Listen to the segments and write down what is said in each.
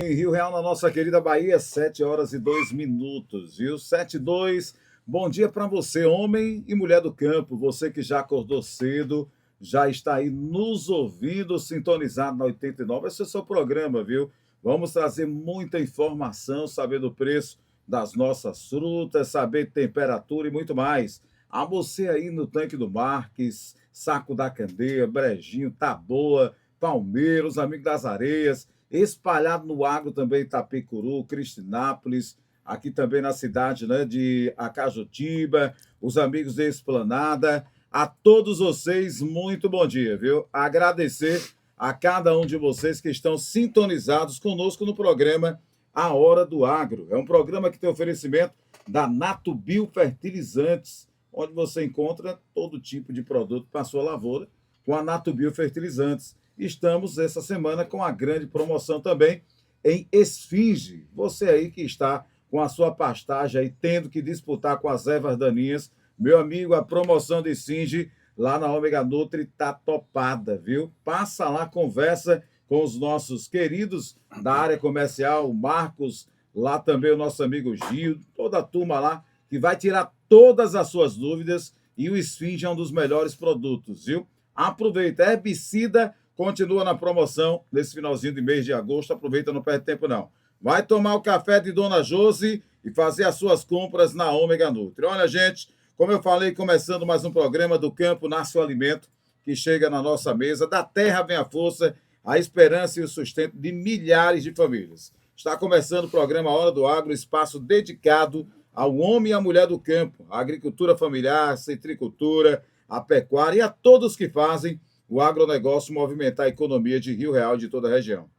Em Rio Real, na nossa querida Bahia, 7 horas e 2 minutos, viu? 7 e 2. Bom dia para você, homem e mulher do campo. Você que já acordou cedo, já está aí nos ouvindo, sintonizado na 89. Esse é o seu programa, viu? Vamos trazer muita informação, saber do preço das nossas frutas, saber temperatura e muito mais. A você aí no Tanque do Marques, Saco da Candeia, Brejinho, Taboa, Palmeiras, Amigos das Areias, espalhado no agro também Itapecuru, Cristinápolis, aqui também na cidade, né, de Acajutiba, os amigos de Esplanada. A todos vocês, muito bom dia, viu? Agradecer a cada um de vocês que estão sintonizados conosco no programa A Hora do Agro. É um programa que tem oferecimento da Natubio Fertilizantes, onde você encontra todo tipo de produto para a sua lavoura com a Natubio Fertilizantes. Estamos essa semana com a grande promoção também em Esfinge. Você aí que está com a sua pastagem aí tendo que disputar com as ervas daninhas, meu amigo, a promoção de Esfinge lá na Ômega Nutri tá topada, viu? Passa lá, conversa com os nossos queridos da área comercial, o Marcos, lá também o nosso amigo Gil, toda a turma lá que vai tirar todas as suas dúvidas, e o Esfinge é um dos melhores produtos, viu? Aproveita, herbicida continua na promoção nesse finalzinho de mês de agosto. Aproveita, não perde tempo não. Vai tomar o café de Dona Josi e fazer as suas compras na Ômega Nutri. Olha, gente, como eu falei, começando mais um programa do Campo Nasce o Alimento, que chega na nossa mesa. Da terra vem a força, a esperança e o sustento de milhares de famílias. Está começando o programa Hora do Agro, espaço dedicado ao homem e à mulher do campo, à agricultura familiar, a citricultura, a pecuária e a todos que fazem o agronegócio movimentar a economia de Rio Real e de toda a região.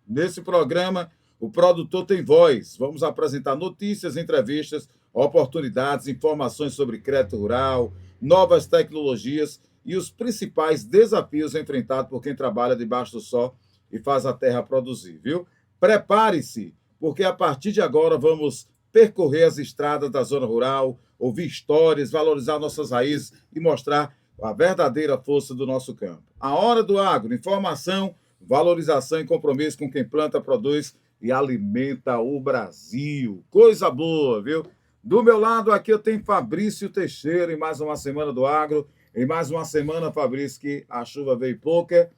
Nesse programa, o produtor tem voz. Vamos apresentar notícias, entrevistas, oportunidades, informações sobre crédito rural, novas tecnologias e os principais desafios enfrentados por quem trabalha debaixo do sol e faz a terra produzir, viu? Prepare-se, porque a partir de agora vamos percorrer as estradas da zona rural, ouvir histórias, valorizar nossas raízes e mostrar a verdadeira força do nosso campo. A Hora do Agro, informação, valorização e compromisso com quem planta, produz e alimenta o Brasil. Coisa boa, viu? Do meu lado aqui eu tenho Fabrício Teixeira em mais uma semana do Agro. Em mais uma semana, Fabrício, que a chuva veio pouca.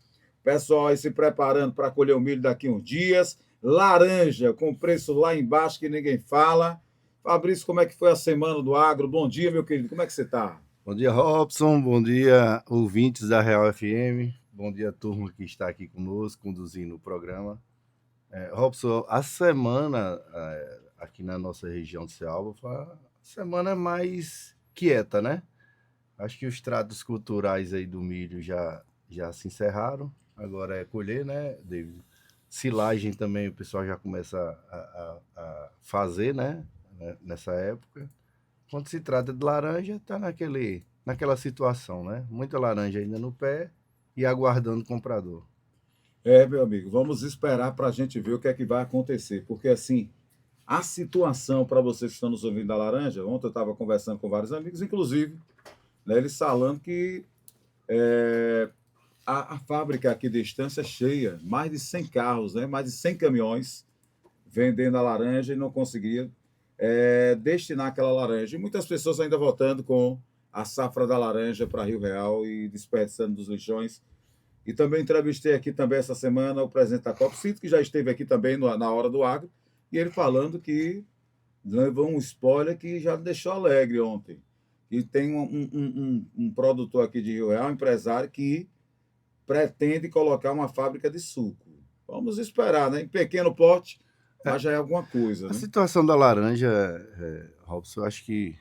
Pessoal aí se preparando para colher o milho daqui a uns dias. Laranja com preço lá embaixo que ninguém fala. Fabrício, como é que foi a semana do Agro? Bom dia, meu querido. Como é que você está? Bom dia, Robson. Bom dia, ouvintes da Real FM. Bom dia, turma que está aqui conosco, conduzindo o programa. Robson, a semana aqui na nossa região de Ceará foi a semana mais quieta, né? Acho que os tratos culturais aí do milho já se encerraram. Agora é colher, né, David? Silagem também o pessoal já começa a fazer, né? Nessa época. Quando se trata de laranja, está naquela situação, né? Muita laranja ainda no pé e aguardando o comprador. Meu amigo, vamos esperar para a gente ver o que é que vai acontecer, porque assim, a situação para vocês que estão nos ouvindo da laranja, ontem eu estava conversando com vários amigos, inclusive, né, eles falando que é, a fábrica aqui de Estância é cheia, mais de 100 carros, né, mais de 100 caminhões vendendo a laranja e não conseguia destinar aquela laranja. E muitas pessoas ainda voltando com a safra da laranja para Rio Real e desperdiçando dos lixões. E também entrevistei aqui também essa semana o presidente da Copcito, que já esteve aqui também na Hora do Agro, e ele falando que levou um spoiler que já deixou alegre ontem. E tem um produtor aqui de Rio Real, um empresário, que pretende colocar uma fábrica de suco. Vamos esperar, né? Em pequeno porte, É, mas já é alguma coisa, a né? situação da laranja, Robson, eu acho que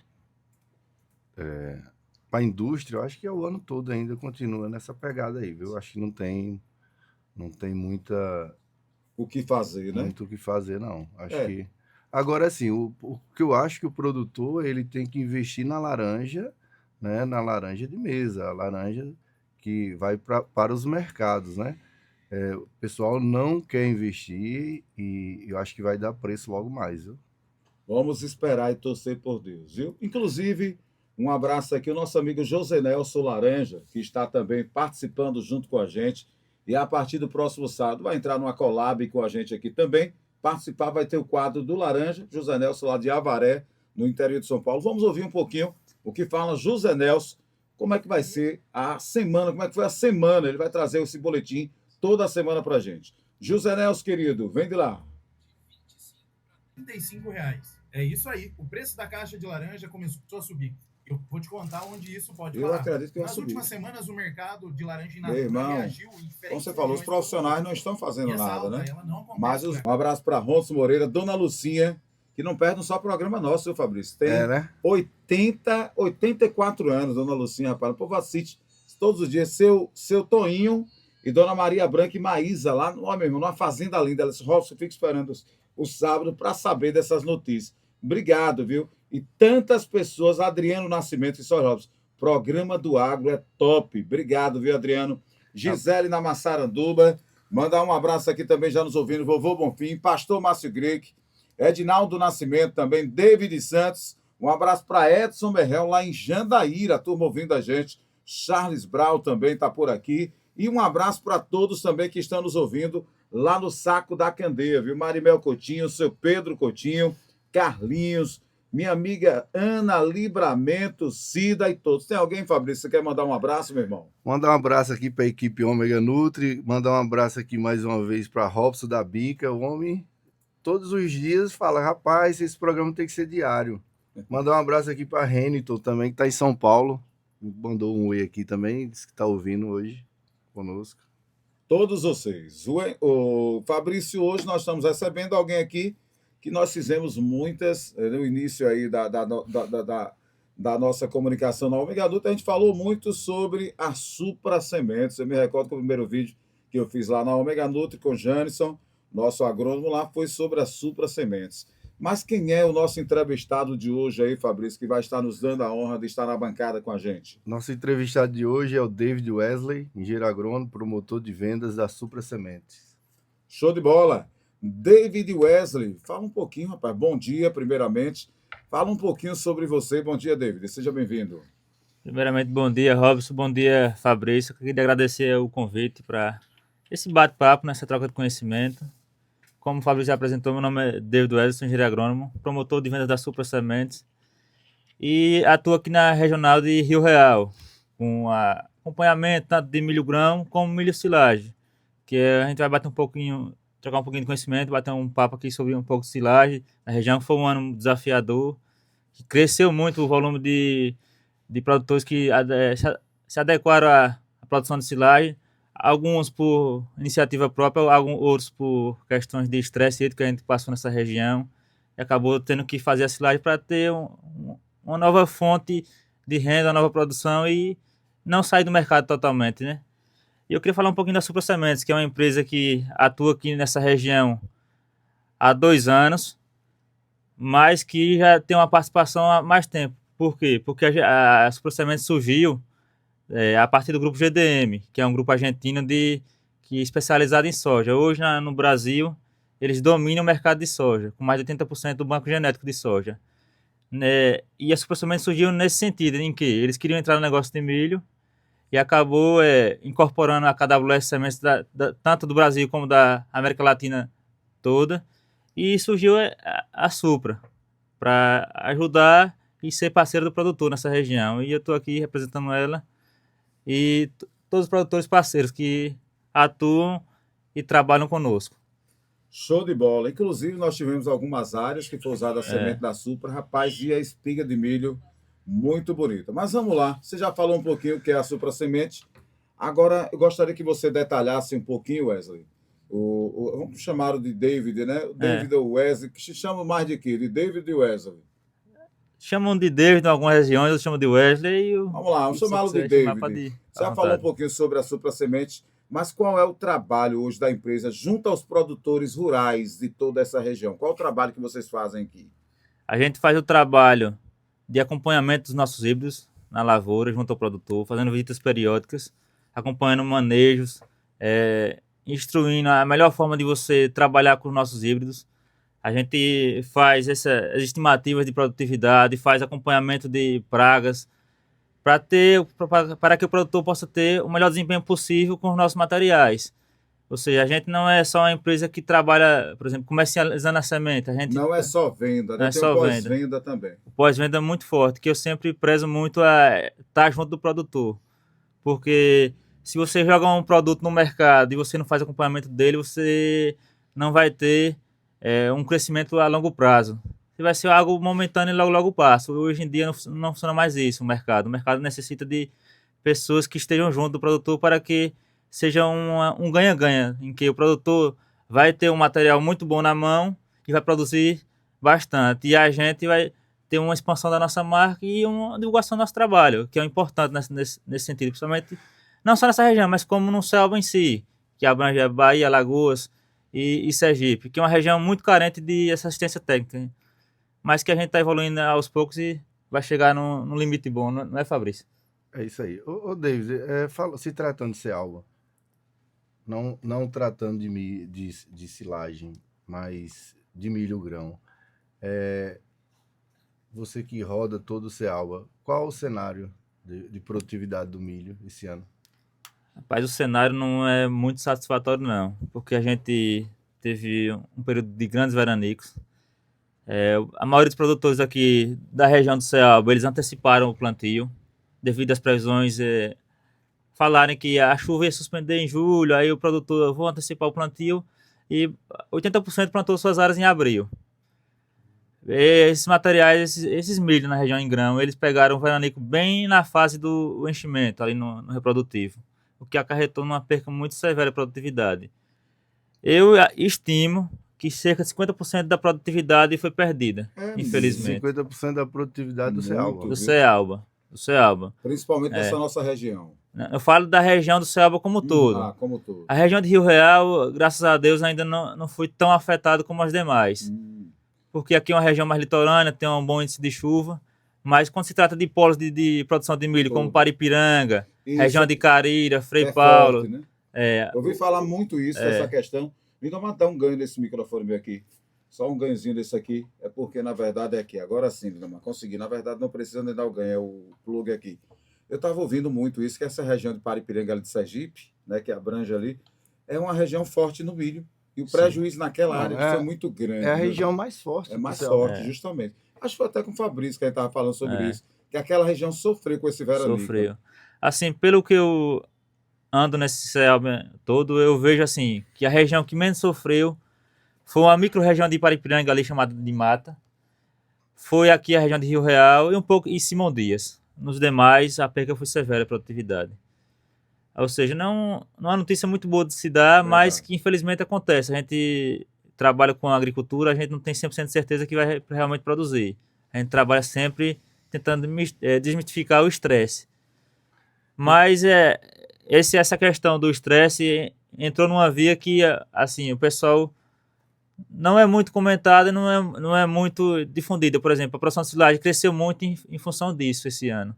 para a indústria, eu acho que é o ano todo ainda continua nessa pegada aí, viu? Eu acho que não tem O que fazer, né? muito o que fazer, não. Acho É, que agora sim, o que eu acho que o produtor ele tem que investir na laranja, né? Na laranja de mesa, a laranja que vai para os mercados, né? O pessoal não quer investir e eu acho que vai dar preço logo mais, viu? vamos esperar e torcer por Deus, viu? Inclusive, um abraço aqui ao nosso amigo José Nelson Laranja, que está também participando junto com a gente. E a partir do próximo sábado vai entrar numa collab com a gente aqui também. Participar vai ter o quadro do Laranja, José Nelson lá de Avaré, no interior de São Paulo. Vamos ouvir um pouquinho o que fala José Nelson, como é que vai ser a semana, como é que foi a semana. Ele vai trazer esse boletim toda a semana para a gente. José Nelson, querido, vem de lá. R$ 35. É isso aí. O preço da caixa de laranja começou a subir. Eu vou te contar onde isso pode parar. Eu acredito que vai Nas subir. últimas semanas, o mercado de laranja in Meu natura irmão, reagiu em diferentes como você falou, os profissionais não estão fazendo nada, alta, né? ela não acontece, Mas um abraço para Ronson Moreira, Dona Lucinha, que não perde um só programa nosso, seu Fabrício. Tem né? 84 anos, Dona Lucinha, rapaz. O povo assiste todos os dias. Seu Toinho e Dona Maria Branca e Maísa, lá meu irmão, numa fazenda linda. Ela disse, Robson, eu fico esperando o sábado para saber dessas notícias. Obrigado, viu? E tantas pessoas, Adriano Nascimento e Só Robson. Programa do Agro é top. Obrigado, viu, Adriano? Gisele na Massaranduba. Mandar um abraço aqui também, já nos ouvindo. Vovô Bonfim, Pastor Márcio Greik, Edinaldo Nascimento também, David Santos. Um abraço para Edson Berrel, lá em Jandaíra, a turma ouvindo a gente. Charles Brau também está por aqui. E um abraço para todos também que estão nos ouvindo lá no Saco da Candeia, viu? Marimel Coutinho, seu Pedro Coutinho, Carlinhos, minha amiga Ana Livramento, Cida e todos. Tem alguém, Fabrício, você quer mandar um abraço, meu irmão? Mandar um abraço aqui para a equipe Ômega Nutri, mandar um abraço aqui mais uma vez para Robson da Bica, o homem todos os dias fala, rapaz, esse programa tem que ser diário. Mandar um abraço aqui para Renito também, que está em São Paulo, mandou um oi aqui também, disse que está ouvindo hoje conosco. Todos vocês. O Fabrício, hoje nós estamos recebendo alguém aqui que nós fizemos muitas, no início aí da nossa comunicação na Ômega Nutri, a gente falou muito sobre a Supra Sementes. Eu me recordo que o primeiro vídeo que eu fiz lá na Ômega Nutri com o Janison, nosso agrônomo lá, foi sobre a Supra Sementes. Mas quem é o nosso entrevistado de hoje aí, Fabrício, que vai estar nos dando a honra de estar na bancada com a gente? Nosso entrevistado de hoje é o David Wesley, engenheiro agrônomo, promotor de vendas da Supra Sementes. Show de bola! David Wesley, fala um pouquinho, rapaz. Bom dia, primeiramente. Fala um pouquinho sobre você. Bom dia, David. Seja bem-vindo. Primeiramente, bom dia, Robson. Bom dia, Fabrício. Eu queria agradecer o convite para esse bate-papo, nessa troca de conhecimento. Como o Fabrício já apresentou, meu nome é David Wesley, sou engenheiro agrônomo, promotor de vendas da Supra Sementes e atuo aqui na regional de Rio Real, com acompanhamento tanto de milho grão como milho silagem, que a gente vai bater um pouquinho, trocar um pouquinho de conhecimento, bater um papo aqui sobre um pouco de silagem na região, que foi um ano desafiador, que cresceu muito o volume de produtores que se adequaram à produção de silagem, alguns por iniciativa própria, outros por questões de estresse que a gente passou nessa região, e acabou tendo que fazer a silagem para ter uma nova fonte de renda, uma nova produção e não sair do mercado totalmente, né? E eu queria falar um pouquinho da Supra Sementes, que é uma empresa que atua aqui nessa região há 2 anos, mas que já tem uma participação há mais tempo. Por quê? Porque a Supra Sementes surgiu a partir do grupo GDM, que é um grupo argentino que é especializado em soja. Hoje, no Brasil, eles dominam o mercado de soja, com mais de 80% do banco genético de soja. E a Supra Sementes surgiu nesse sentido, em que eles queriam entrar no negócio de milho e acabou incorporando a KWS Sementes tanto do Brasil como da América Latina toda, e surgiu a Supra para ajudar e ser parceiro do produtor nessa região. E eu estou aqui representando ela e todos os produtores parceiros que atuam e trabalham conosco. Show de bola. Inclusive, nós tivemos algumas áreas que foi usada a semente da Supra. Rapaz, e a espiga de milho muito bonita. Mas vamos lá. Você já falou um pouquinho o que é a Supra Semente. Agora, eu gostaria que você detalhasse um pouquinho, Wesley. Vamos chamar de David, né? O David ou Wesley, que se chama mais de quê? De David e Wesley. Chamam de David em algumas regiões, eu chamo de Wesley. Vamos lá, vamos chamá-lo de David. Você já falou um pouquinho sobre a Supra Semente, mas qual é o trabalho hoje da empresa junto aos produtores rurais de toda essa região? Qual é o trabalho que vocês fazem aqui? A gente faz o trabalho de acompanhamento dos nossos híbridos na lavoura, junto ao produtor, fazendo visitas periódicas, acompanhando manejos, instruindo a melhor forma de você trabalhar com os nossos híbridos. A gente faz essas estimativas de produtividade, faz acompanhamento de pragas, para que o produtor possa ter o melhor desempenho possível com os nossos materiais. Ou seja, a gente não é só uma empresa que trabalha, por exemplo, comercializando a semente. A gente Não é só venda, não né? é Tem só o venda. pós-venda também. O pós-venda é muito forte, que eu sempre prezo muito a estar junto do produtor. Porque se você joga um produto no mercado e você não faz acompanhamento dele, você não vai ter um crescimento a longo prazo. Vai ser algo momentâneo e logo passa. Hoje em dia não funciona mais isso, o mercado. O mercado necessita de pessoas que estejam junto do produtor para que seja um ganha-ganha, em que o produtor vai ter um material muito bom na mão e vai produzir bastante. E a gente vai ter uma expansão da nossa marca e uma divulgação do nosso trabalho, que é importante nesse sentido, principalmente não só nessa região, mas como no Ceará em si, que abrange Bahia, Alagoas e Sergipe, que é uma região muito carente de assistência técnica, mas que a gente está evoluindo aos poucos e vai chegar num limite bom, não é, Fabrício? É isso aí. David, se tratando de Cealba, não tratando de silagem, mas de milho grão, você que roda todo o Cealba, qual o cenário de produtividade do milho esse ano? Rapaz, o cenário não é muito satisfatório não, porque a gente teve um período de grandes veranicos. A maioria dos produtores aqui da região do Ceará, eles anteciparam o plantio, devido às previsões falarem que a chuva ia suspender em julho, aí o produtor, vou antecipar o plantio, e 80% plantou suas áreas em abril. Esses materiais, esses milho na região em grão, eles pegaram o veranico bem na fase do enchimento, ali no reprodutivo, o que acarretou numa perca muito severa de produtividade. Eu estimo que cerca de 50% da produtividade foi perdida, infelizmente. 50% da produtividade do Cealba. Do Ceará. Principalmente nessa nossa região. Eu falo da região do Ceará como todo. Como todo. A região de Rio Real, graças a Deus, ainda não foi tão afetada como as demais. Porque aqui é uma região mais litorânea, tem um bom índice de chuva. Mas quando se trata de polos de produção de milho, como Paripiranga, região de Carira, Frei Paulo... Forte, né? Eu ouvi falar muito isso, essa questão. Me dá um ganho desse microfone meu aqui. Só um ganhozinho desse aqui. É porque, na verdade, é aqui. Agora sim, Lindamar, consegui. Na verdade, não precisa nem dar o ganho, é o plug aqui. Eu estava ouvindo muito isso, que essa região de Paripiranga ali de Sergipe, né, que abrange ali, é uma região forte no milho. E o prejuízo naquela área foi muito grande. É a região mais forte. É mais forte, justamente. Acho que foi até com o Fabrício que a gente estava falando sobre isso. Que aquela região sofreu com esse veranico. Sofreu. Assim, pelo que eu ando nesse céu todo, eu vejo assim, que a região que menos sofreu foi uma micro-região de Paripiranga ali, chamada de Mata. Foi aqui a região de Rio Real e um pouco em Simão Dias. Nos demais, a perca foi severa, a produtividade. Ou seja, não é uma notícia muito boa de se dar, mas que infelizmente acontece. A gente trabalha com a agricultura, a gente não tem 100% de certeza que vai realmente produzir. A gente trabalha sempre tentando desmistificar o estresse. Mas essa questão do estresse entrou numa via que, assim, o pessoal não é muito comentada, não é muito difundida. Por exemplo, a produção de silagem cresceu muito em função disso esse ano.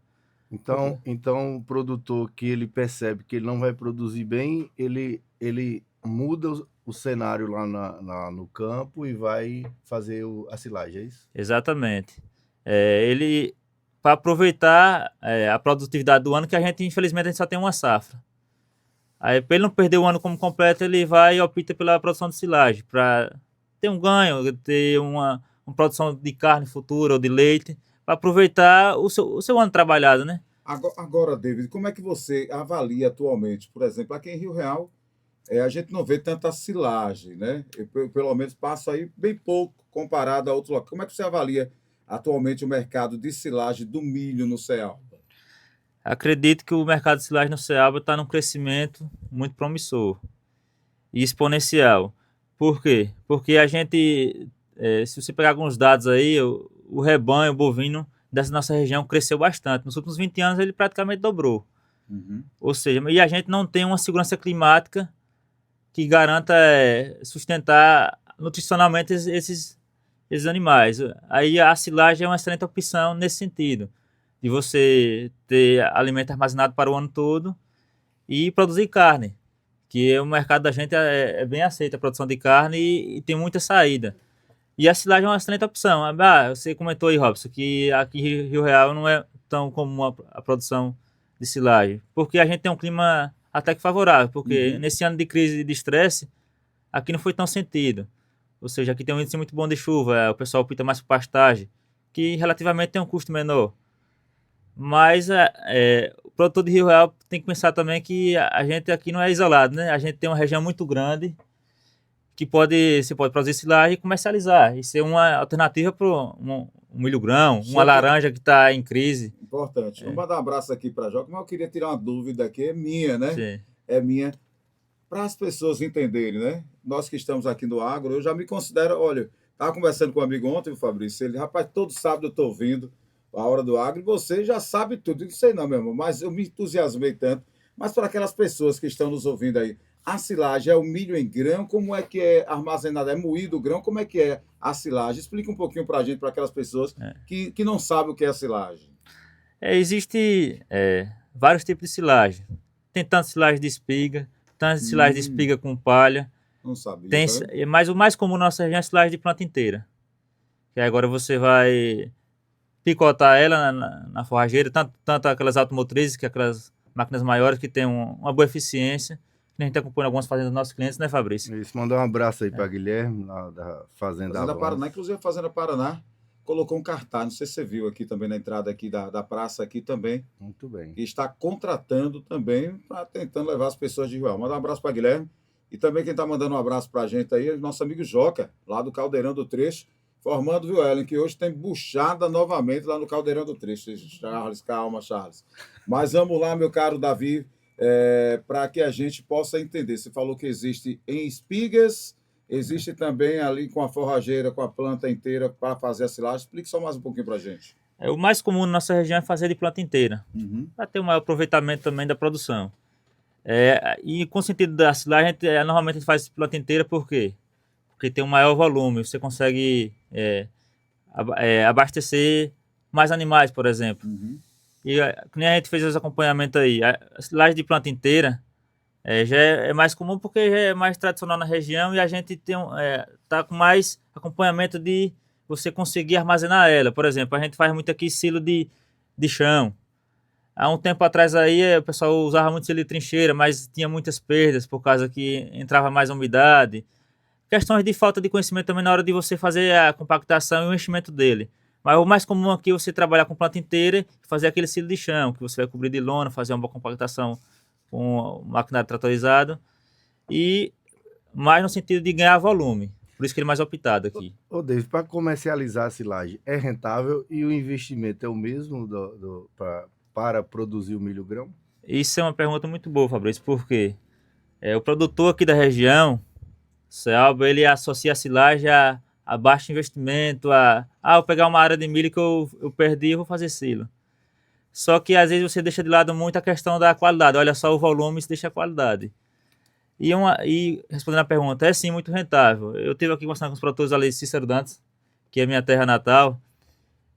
Então, o produtor que ele percebe que ele não vai produzir bem, ele muda o cenário lá no campo e vai fazer a silagem, é isso? Exatamente. Ele, para aproveitar a produtividade do ano, que infelizmente, a gente só tem uma safra. Aí, para ele não perder o ano como completo, ele vai e opta pela produção de silagem, para ter um ganho, ter uma produção de carne futura ou de leite, para aproveitar o seu ano trabalhado, né? Agora, David, como é que você avalia atualmente? Por exemplo, aqui em Rio Real, a gente não vê tanta silagem, né? Pelo menos passa aí bem pouco comparado a outro local. Como é que você avalia atualmente o mercado de silagem do milho no Ceará? Acredito que o mercado de silagem no Ceará está num crescimento muito promissor e exponencial. Por quê? Porque a gente, se você pegar alguns dados aí, o rebanho bovino dessa nossa região cresceu bastante. Nos últimos 20 anos ele praticamente dobrou. Ou seja, e a gente não tem uma segurança climática que garanta sustentar nutricionalmente esses animais. Aí a silagem é uma excelente opção nesse sentido, de você ter alimento armazenado para o ano todo e produzir carne, que o mercado da gente é bem aceito, a produção de carne e tem muita saída. E a silagem é uma excelente opção. Você comentou aí, Robson, que aqui em Rio Real não é tão comum a produção de silagem, porque a gente tem um clima até que favorável, porque nesse ano de crise e de estresse, aqui não foi tão sentido. Ou seja, aqui tem um índice muito bom de chuva, o pessoal opta mais por pastagem, que relativamente tem um custo menor. Mas o produtor de Rio Real tem que pensar também que a gente aqui não é isolado, né? A gente tem uma região muito grande que você pode produzir silagem e comercializar. E ser uma alternativa para um milho grão, uma laranja que está em crise. Importante. Vamos mandar um abraço aqui para a Joca, mas eu queria tirar uma dúvida aqui, é minha, né? Sim. É minha. Para as pessoas entenderem, né? Nós que estamos aqui no agro, eu já me considero, olha, estava conversando com um amigo ontem, o Fabrício, ele, rapaz, todo sábado eu estou ouvindo a Hora do Agro, e você já sabe tudo. Eu não sei não, meu irmão, mas eu me entusiasmei tanto. Mas para aquelas pessoas que estão nos ouvindo aí, a silagem é o milho em grão? Como é que é armazenado? É moído o grão? Como é que é a silagem? Explica um pouquinho para a gente, para aquelas pessoas que não sabem o que é a silagem. Existe vários tipos de silagem. Tem tanto silagem de espiga, tanto silagem de espiga com palha. Não sabia. Mas o mais comum na nossa região é a silagem de planta inteira. Que agora você vai picotar ela na forrageira, tanto aquelas automotrizes, que aquelas máquinas maiores que têm uma boa eficiência. A gente acompanha algumas fazendas dos nossos clientes, né, Fabrício? Isso, mandar um abraço aí para Guilherme, da Fazenda Paraná. Inclusive a Fazenda Paraná colocou um cartaz, não sei se você viu aqui também na entrada aqui da praça aqui também. Muito bem. E está contratando também, tentando levar as pessoas de Rio. Manda um abraço para Guilherme. E também quem está mandando um abraço para a gente aí é o nosso amigo Joca, lá do Caldeirão do Trecho, formando, viu, Ellen, que hoje tem buchada novamente lá no Caldeirão do Trecho. Charles, calma, Charles. Mas vamos lá, meu caro Davi, para que a gente possa entender. Você falou que existe em espigas, existe também ali com a forrageira, com a planta inteira para fazer a silagem. Explique só mais um pouquinho para a gente. O mais comum na nossa região é fazer de planta inteira, para ter um maior aproveitamento também da produção. E com o sentido da silagem, normalmente a gente faz planta inteira, por quê? Porque tem um maior volume, você consegue abastecer mais animais, por exemplo. E que nem a gente fez os acompanhamentos aí, a silagem de planta inteira já é mais comum porque já é mais tradicional na região e a gente tá com mais acompanhamento de você conseguir armazenar ela. Por exemplo, a gente faz muito aqui silo de chão. Há um tempo atrás aí o pessoal usava muito silo de trincheira, mas tinha muitas perdas por causa que entrava mais umidade. Questões de falta de conhecimento também na hora de você fazer a compactação e o enchimento dele. Mas o mais comum aqui é você trabalhar com planta inteira e fazer aquele silo de chão, que você vai cobrir de lona, fazer uma boa compactação com maquinário tratorizado, e mais no sentido de ganhar volume. Por isso que ele é mais optado aqui. Ô, David, para comercializar a silagem, é rentável e o investimento é o mesmo para produzir o milho grão? Isso é uma pergunta muito boa, Fabrício, porque o produtor aqui da região, Selva, ele associa a silagem a baixo investimento, vou pegar uma área de milho que eu perdi e vou fazer silo. Só que às vezes você deixa de lado muito a questão da qualidade. Olha só o volume, isso deixa a qualidade. E respondendo a pergunta, é sim muito rentável. Eu estive aqui conversando com os produtores ali de Cícero Dantas, que é minha terra natal.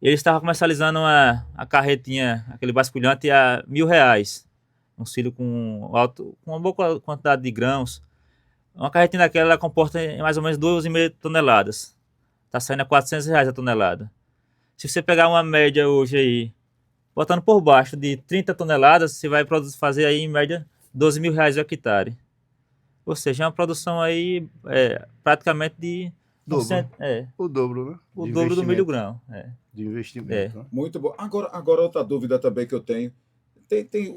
Eles estavam comercializando a carretinha, aquele basculhante, a R$1.000. Um silo com uma boa quantidade de grãos. Uma carretinha daquela ela comporta mais ou menos 2,5 toneladas. Está saindo a R$400 a tonelada. Se você pegar uma média hoje aí, botando por baixo de 30 toneladas, você vai fazer aí em média R$12.000 o hectare. Ou seja, é uma produção aí praticamente de... Dobro. O dobro, né? O dobro do milho grão. De investimento. Né? Muito bom. Agora outra dúvida também que eu tenho.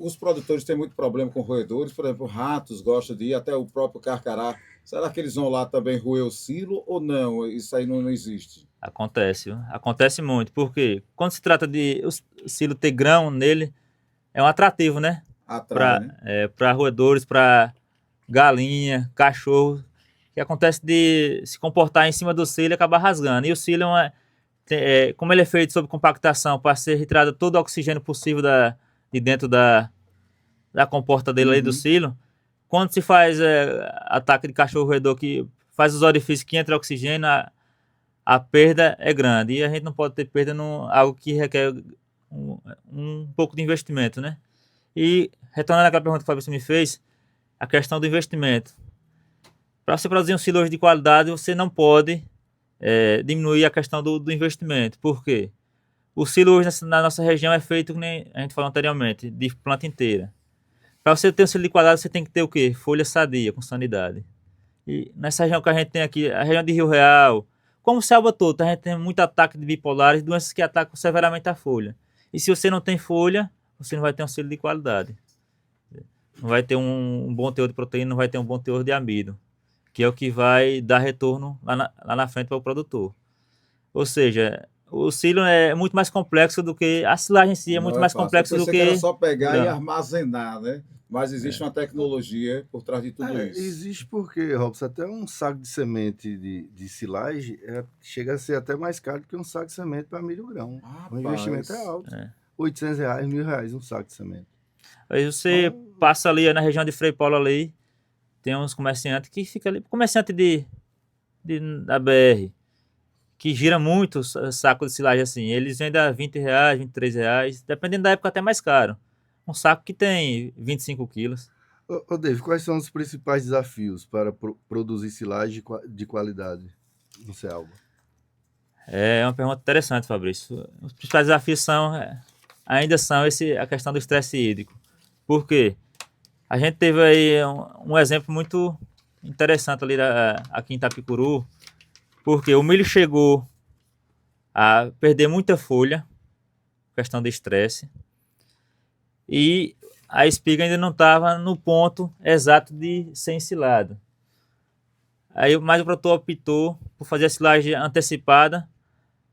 Os produtores têm muito problema com roedores, por exemplo, ratos gostam de ir, até o próprio carcará. Será que eles vão lá também roer o silo ou não? Isso aí não existe? Acontece, viu? Acontece muito, porque quando se trata de o silo ter grão nele, é um atrativo, né? Para roedores, para galinha, cachorro, que acontece de se comportar em cima do silo e acabar rasgando. E o silo como ele é feito sob compactação para ser retirado todo o oxigênio possível de dentro da comporta dele ali do silo, quando se faz ataque de cachorro roedor que faz os orifícios que entra oxigênio, a perda é grande. E a gente não pode ter perda algo que requer um pouco de investimento, né? E retornando àquela pergunta que o Fabrício me fez, a questão do investimento. Para você produzir um silo de qualidade, você não pode diminuir a questão do investimento. Por quê? O silo hoje na nossa região é feito, como a gente falou anteriormente, de planta inteira. Para você ter um silo de quadrado, você tem que ter o quê? Folha sadia, com sanidade. E nessa região que a gente tem aqui, a região de Rio Real, como o Selva todo, a gente tem muito ataque de bipolares, doenças que atacam severamente a folha. E se você não tem folha, você não vai ter um silo de qualidade. Não vai ter um bom teor de proteína, não vai ter um bom teor de amido, que é o que vai dar retorno lá na frente para o produtor. Ou seja, o silo é muito mais complexo do que... A silagem em si é muito mais complexo do que... era só pegar e armazenar, né? Mas existe uma tecnologia por trás de tudo isso. Existe porque, Robson, até um saco de semente de silagem chega a ser até mais caro que um saco de semente para milho grão. O investimento é alto. R$800, R$1.000 um saco de semente. Aí você passa ali na região de Frei Paulo ali, tem uns comerciantes que ficam ali, comerciante da BR, que gira muito saco de silagem assim. Eles vendem a R$20, R$23, dependendo da época até mais caro. Um saco que tem 25 quilos. Ô David, quais são os principais desafios para produzir silagem de qualidade no Cealba? É uma pergunta interessante, Fabrício. Os principais desafios ainda são a questão do estresse hídrico. Por quê? A gente teve aí um exemplo muito interessante ali aqui em Itapicuru, porque o milho chegou a perder muita folha, questão de estresse, e a espiga ainda não estava no ponto exato de ser ensilado. Mas o produtor optou por fazer a silagem antecipada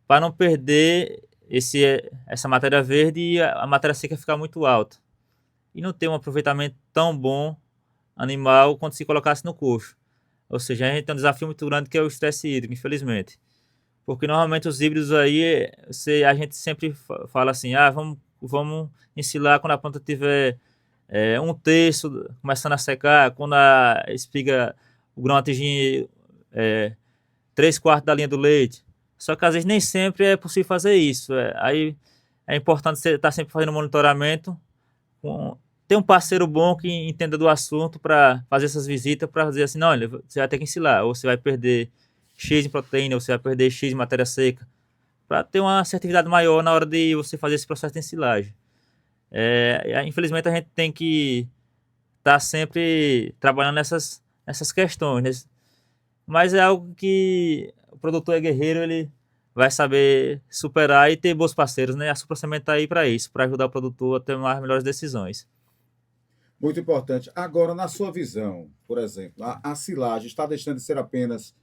para não perder essa matéria verde e a matéria seca ficar muito alta. E não ter um aproveitamento tão bom animal quanto se colocasse no coxo. Ou seja, a gente tem um desafio muito grande que é o estresse hídrico, infelizmente. Porque normalmente os híbridos aí, a gente sempre fala assim, vamos ensilar quando a planta tiver 1/3 começando a secar, quando a espiga, o grão atingir 3/4 da linha do leite. Só que às vezes nem sempre é possível fazer isso. Aí é importante você estar sempre fazendo monitoramento, ter um parceiro bom que entenda do assunto para fazer essas visitas, para dizer assim, não, olha, você vai ter que ensilar, ou você vai perder X em proteína, ou você vai perder X em matéria seca, para ter uma assertividade maior na hora de você fazer esse processo de ensilagem. Infelizmente a gente tem que estar sempre trabalhando nessas questões, né? Mas é algo que o produtor é guerreiro, ele vai saber superar e ter bons parceiros, né? A Supracement está aí para isso, para ajudar o produtor a ter melhores decisões. Muito importante. Agora, na sua visão, por exemplo, a silagem está deixando de ser apenas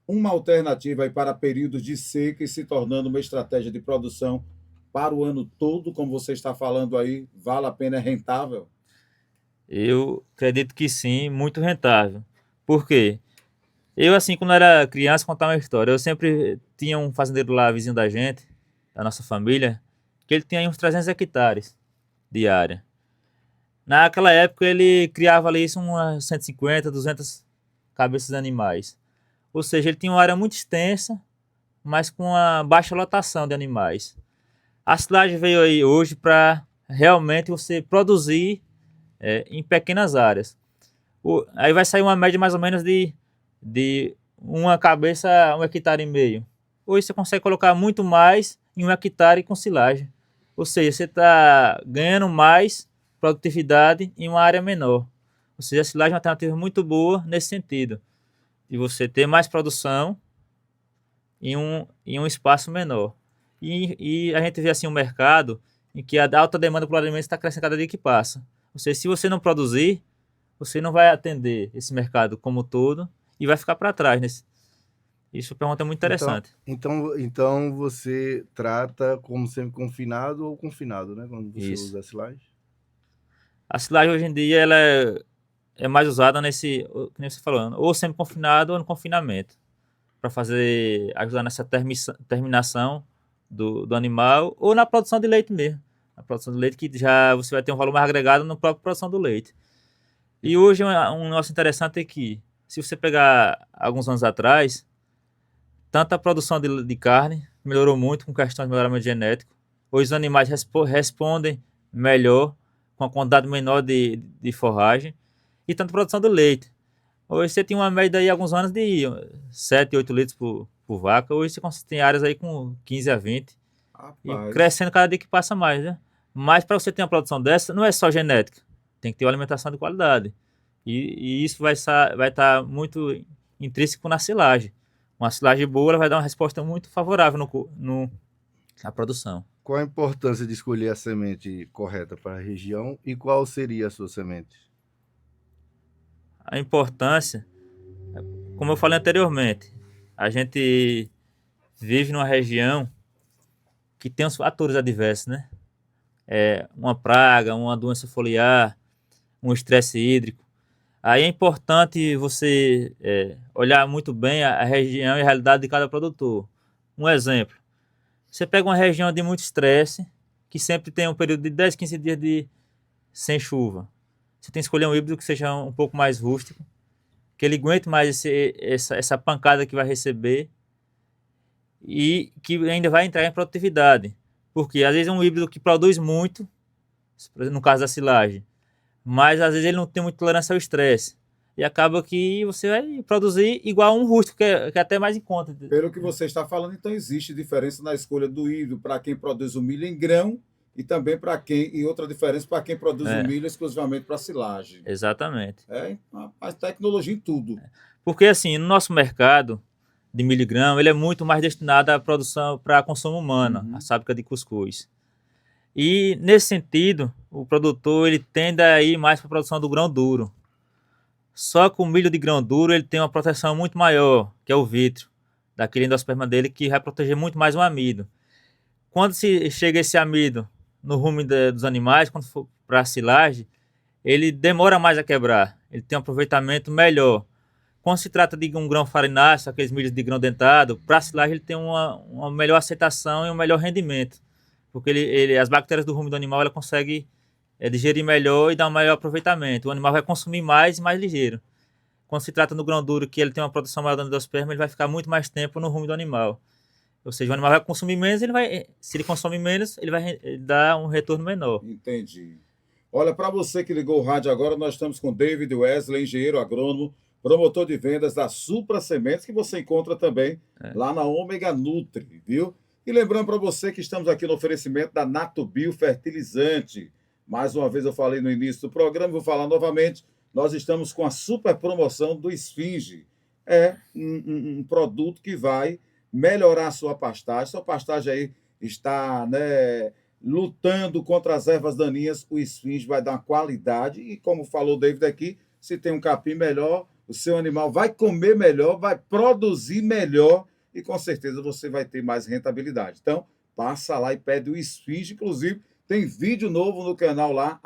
uma alternativa aí para períodos de seca e se tornando uma estratégia de produção para o ano todo, como você está falando aí, vale a pena, é rentável? Eu acredito que sim, muito rentável. Por quê? Eu, assim, quando era criança, contar uma história. Eu sempre tinha um fazendeiro lá, vizinho da gente, da nossa família, que ele tinha aí uns 300 hectares de área. Naquela época, ele criava ali umas 150, 200 cabeças de animais. Ou seja, ele tinha uma área muito extensa, mas com uma baixa lotação de animais. A silagem veio aí hoje para realmente você produzir em pequenas áreas. Aí vai sair uma média mais ou menos de uma cabeça a 1,5 hectares. Hoje você consegue colocar muito mais em 1 hectare com silagem. Ou seja, você está ganhando mais produtividade em uma área menor. Ou seja, a silagem é uma alternativa muito boa nesse sentido, de você ter mais produção em um espaço menor. E a gente vê assim um mercado em que a alta demanda por alimentos está crescendo cada dia que passa. Ou seja, se você não produzir, você não vai atender esse mercado como um todo e vai ficar para trás. Isso é uma pergunta muito interessante. Então você trata como semi-confinado ou confinado, né? Quando você usa a silagem? A silagem hoje em dia ela é mais usada nesse, que nem você falou, ou semi-confinado ou no confinamento, para ajudar nessa terminação do animal ou na produção de leite mesmo. A produção de leite que já você vai ter um valor mais agregado na própria produção do leite. E hoje um negócio interessante é que, se você pegar alguns anos atrás, tanto a produção de carne melhorou muito com questões de melhoramento genético. Hoje os animais respondem melhor, com a quantidade menor de forragem, e tanto a produção do leite. Hoje você tinha uma média aí, alguns anos, de 7, 8 litros por por vaca. Hoje você tem áreas aí com 15 a 20 e Rapaz, crescendo cada dia que passa mais, né? Mas para você ter uma produção dessa, não é só genética, tem que ter uma alimentação de qualidade. E isso vai estar muito intrínseco na silagem. Uma silagem boa ela vai dar uma resposta muito favorável na produção. Qual a importância de escolher a semente correta para a região e qual seria a sua semente? A importância, como eu falei anteriormente, a gente vive numa região que tem os fatores adversos, né? Uma praga, uma doença foliar, um estresse hídrico. Aí é importante você olhar muito bem a região e a realidade de cada produtor. Um exemplo, você pega uma região de muito estresse, que sempre tem um período de 10, 15 dias sem chuva. Você tem que escolher um híbrido que seja um pouco mais rústico, que ele aguente mais essa pancada que vai receber e que ainda vai entrar em produtividade. Porque às vezes é um híbrido que produz muito, no caso da silagem, mas às vezes ele não tem muita tolerância ao estresse. E acaba que você vai produzir igual a um rústico, que é até mais em conta. pelo que você está falando, então existe diferença na escolha do híbrido para quem produz o milho em grão e também e outra diferença para quem produz o milho exclusivamente para silagem. Exatamente. A tecnologia em tudo. Porque assim, no nosso mercado de milho e grão, ele é muito mais destinado à produção para consumo humano, a fábrica de cuscuz. E nesse sentido, o produtor ele tende a ir mais para a produção do grão duro. Só que o milho de grão duro ele tem uma proteção muito maior, que é o vítreo, daquele endosperma dele, que vai proteger muito mais o amido. Quando se chega esse amido no rumo dos animais, quando for para a silagem, ele demora mais a quebrar, ele tem um aproveitamento melhor. Quando se trata de um grão farináceo, aqueles milhos de grão dentado, para a silagem ele tem uma melhor aceitação e um melhor rendimento, porque as bactérias do rumo do animal ela consegue digerir melhor e dar um maior aproveitamento. O animal vai consumir mais e mais ligeiro. Quando se trata do grão duro, que ele tem uma produção maior do endosperma, ele vai ficar muito mais tempo no rumo do animal. Ou seja, o animal vai consumir menos, se ele consome menos, ele vai dar um retorno menor. Entendi. Olha, para você que ligou o rádio agora, nós estamos com David Wesley, engenheiro agrônomo, promotor de vendas da Supra Sementes, que você encontra também lá na Ômega Nutri, viu? E lembrando para você que estamos aqui no oferecimento da Natubio Fertilizante. Mais uma vez eu falei no início do programa, vou falar novamente, nós estamos com a super promoção do Esfinge. É um produto que vai melhorar a sua pastagem aí está, né, lutando contra as ervas daninhas, o Esfinge vai dar uma qualidade e, como falou o David aqui, se tem um capim melhor, o seu animal vai comer melhor, vai produzir melhor e com certeza você vai ter mais rentabilidade. Então, passa lá e pede o Esfinge, inclusive tem vídeo novo no canal lá,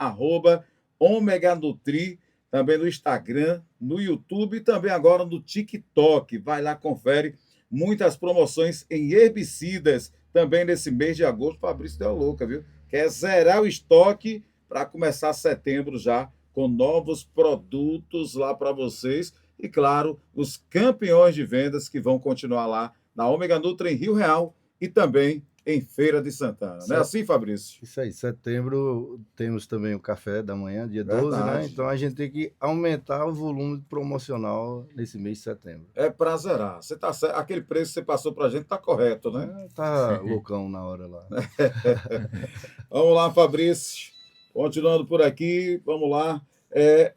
@Ômega Nutri, também no Instagram, no YouTube e também agora no TikTok. Vai lá, confere muitas promoções em herbicidas também nesse mês de agosto. Fabrício deu louca, viu? Quer zerar o estoque para começar setembro já com novos produtos lá para vocês. E, claro, os campeões de vendas que vão continuar lá na Ômega Nutri em Rio Real e também em Feira de Santana. Não é assim, Fabrício? Isso aí, setembro temos também o café da manhã, dia 12, né? Então a gente tem que aumentar o volume promocional nesse mês de setembro. É pra zerar. Você tá certo. Aquele preço que você passou pra gente tá correto, né? Tá loucão na hora lá. Vamos lá, Fabrício. Continuando por aqui, vamos lá.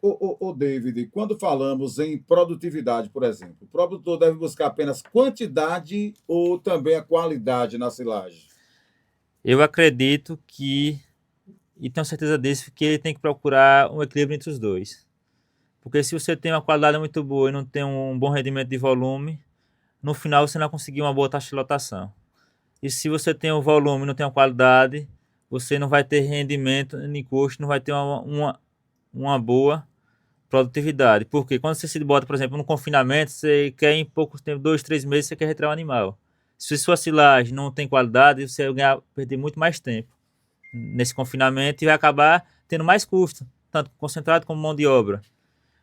O David, quando falamos em produtividade, por exemplo, o produtor deve buscar apenas quantidade ou também a qualidade na silagem? Eu acredito e tenho certeza disso, que ele tem que procurar um equilíbrio entre os dois. Porque se você tem uma qualidade muito boa e não tem um bom rendimento de volume, no final você não vai conseguir uma boa taxa de lotação. E se você tem um volume e não tem uma qualidade, você não vai ter rendimento nem custo, não vai ter uma boa produtividade. Porque quando você se bota, por exemplo, no confinamento, você quer em pouco tempo, 2, 3 meses, você quer retirar o animal. Se sua silagem não tem qualidade, você vai perder muito mais tempo nesse confinamento e vai acabar tendo mais custo, tanto concentrado como mão de obra.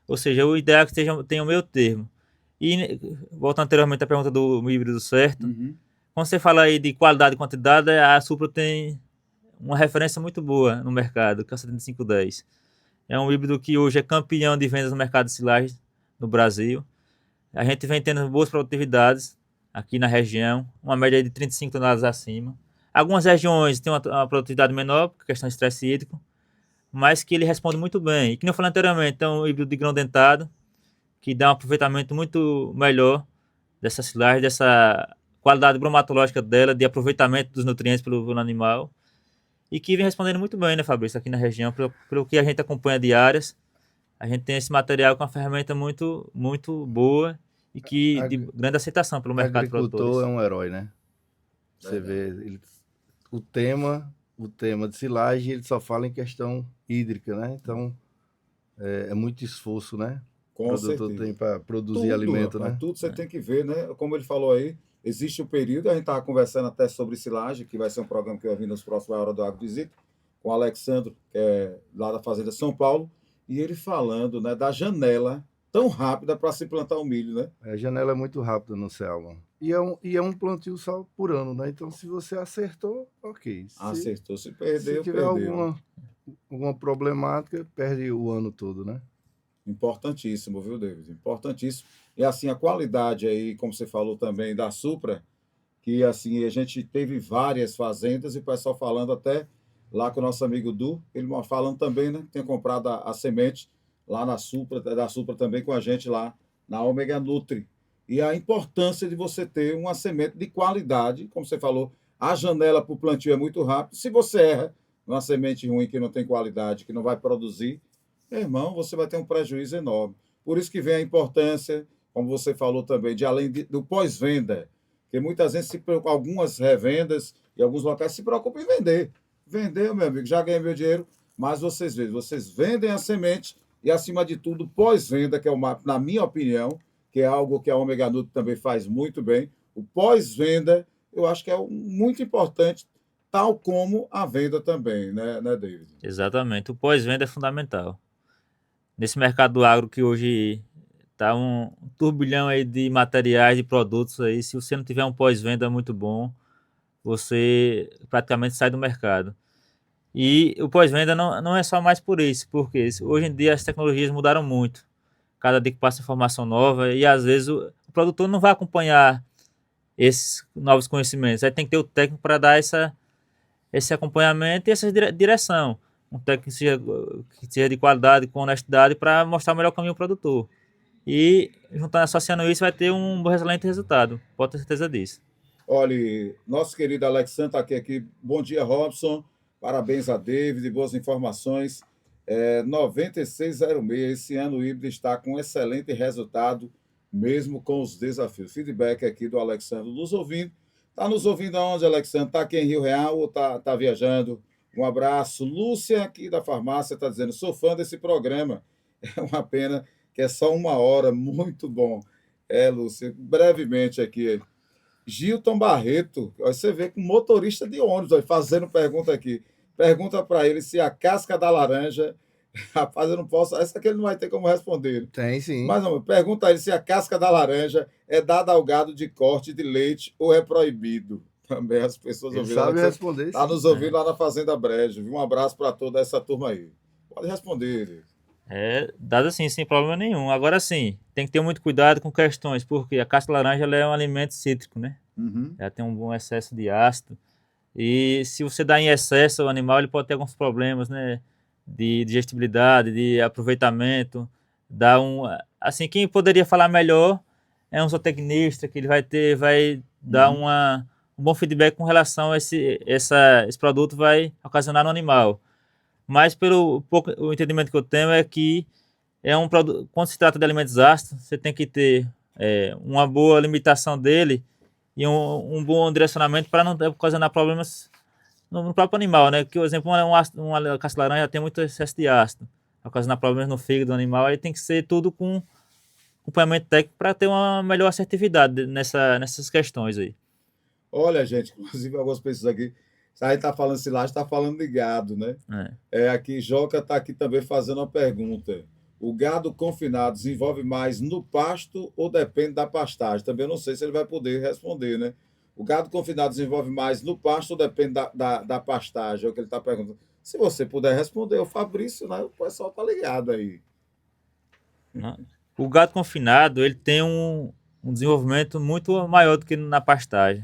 Ou seja, o ideal é que tenha o meio termo. E, voltando anteriormente à pergunta do híbrido certo, quando você fala aí de qualidade e quantidade, a Supra tem uma referência muito boa no mercado, que é o 7510. É um híbrido que hoje é campeão de vendas no mercado de silagem no Brasil. A gente vem tendo boas produtividades. aqui na região, uma média de 35 toneladas acima. Algumas regiões têm uma produtividade menor, por questão de estresse hídrico, mas que ele responde muito bem. E que nem eu falei anteriormente, é um híbrido de grão dentado, que dá um aproveitamento muito melhor dessa silagem, dessa qualidade bromatológica dela, de aproveitamento dos nutrientes pelo animal, e que vem respondendo muito bem, né, Fabrício, aqui na região, pelo que a gente acompanha de áreas. A gente tem esse material com uma ferramenta muito, muito boa e que de grande aceitação pelo mercado de Agricultor produtores. é um herói, né? Você vê, o tema de silagem, ele só fala em questão hídrica, né? Então, é muito esforço, né? O Com produtor certeza. tem para produzir Tudo, alimento, rapaz, né? tudo você tem que ver, né? Como ele falou aí, existe um período, a gente estava conversando até sobre silagem, que vai ser um programa que vai vir nos próximos Hora do Agrovisita, com o Alexandro, que é lá da Fazenda São Paulo, e ele falando, né, da janela tão rápida para se plantar o milho, né? A janela é muito rápida no Selma. E é um plantio só por ano, né? Então, se você acertou, ok. Acertou, se Se perdeu, tiver perdeu. alguma problemática, perde o ano todo, né? Importantíssimo, viu, David? Importantíssimo. E assim, a qualidade aí, como você falou também, da Supra, que assim, a gente teve várias fazendas e o pessoal falando até lá com o nosso amigo Du, ele falando também, né? Tinha comprado a semente lá na Supra, da Supra também com a gente lá na Omega Nutri. E a importância de você ter uma semente de qualidade, como você falou, a janela para o plantio é muito rápido. Se você erra numa semente ruim que não tem qualidade, que não vai produzir, meu irmão, você vai ter um prejuízo enorme. Por isso que vem a importância, como você falou também, de além do pós-venda. Porque muitas vezes, algumas revendas e alguns locais se preocupam em vender. Vender, meu amigo, já ganhei meu dinheiro, mas vocês veem, vocês vendem a semente e, acima de tudo, pós-venda, que é uma, na minha opinião, que é algo que a Omega Nutri também faz muito bem. O pós-venda, eu acho que é muito importante, tal como a venda também, né, David? Exatamente. O pós-venda é fundamental. Nesse mercado do agro que hoje tá um turbilhão aí de materiais, de produtos aí, se você não tiver um pós-venda muito bom, você praticamente sai do mercado. E o pós-venda não é só mais por isso, porque hoje em dia as tecnologias mudaram muito. Cada dia que passa informação nova e às vezes o produtor não vai acompanhar esses novos conhecimentos. Aí tem que ter o técnico para dar esse acompanhamento e essa direção. Um técnico que seja de qualidade, com honestidade, para mostrar o melhor caminho ao produtor. E juntando, associando isso, vai ter um excelente resultado. Pode ter certeza disso. Olha, nosso querido Alexandre está aqui. Bom dia, Robson. Parabéns a David, boas informações. 9606, esse ano o híbrido está com excelente resultado, mesmo com os desafios. Feedback aqui do Alexandre nos ouvindo. Está nos ouvindo aonde, Alexandre? Está aqui em Rio Real ou está viajando? Um abraço. Lúcia, aqui da farmácia, está dizendo: sou fã desse programa. É uma pena que é só 1 hora. Muito bom. Lúcia, brevemente aqui. Gilton Barreto, você vê com motorista de ônibus, fazendo pergunta aqui. Pergunta para ele se a casca da laranja. Rapaz, eu não posso. Essa aqui ele não vai ter como responder. Tem sim. Mas não, pergunta a ele se a casca da laranja é dada ao gado de corte de leite ou é proibido. Também as pessoas Ele ouviram. sabe responder, Está sim. nos ouvindo lá na Fazenda Brejo. Um abraço para toda essa turma aí. Pode responder. Dado assim, sem problema nenhum. Agora sim, tem que ter muito cuidado com questões, porque a casca laranja ela é um alimento cítrico, né? Uhum. Ela tem um bom excesso de ácido. E se você dá em excesso ao animal, ele pode ter alguns problemas, né? De digestibilidade, de aproveitamento. Assim, quem poderia falar melhor é um zootecnista, que ele vai dar um bom feedback com relação a esse produto vai ocasionar no animal. Mas pelo pouco o entendimento que eu tenho é que é um produto, quando se trata de alimentos ácidos, você tem que ter uma boa limitação dele e um bom direcionamento para não ocasionar problemas no próprio animal, né? Que, por exemplo, uma casca laranja tem muito excesso de ácido, ocasionar problemas no fígado do animal, aí tem que ser tudo com acompanhamento técnico para ter uma melhor assertividade nessas questões aí. Olha, gente, inclusive algumas pessoas aqui. A gente está falando silagem, está falando de gado, né? Aqui, Joca está aqui também fazendo uma pergunta. O gado confinado desenvolve mais no pasto ou depende da pastagem? Também eu não sei se ele vai poder responder, né? O gado confinado desenvolve mais no pasto ou depende da pastagem? É o que ele está perguntando. Se você puder responder, o Fabrício, né? O pessoal está ligado aí. O gado confinado, ele tem um um desenvolvimento muito maior do que na pastagem.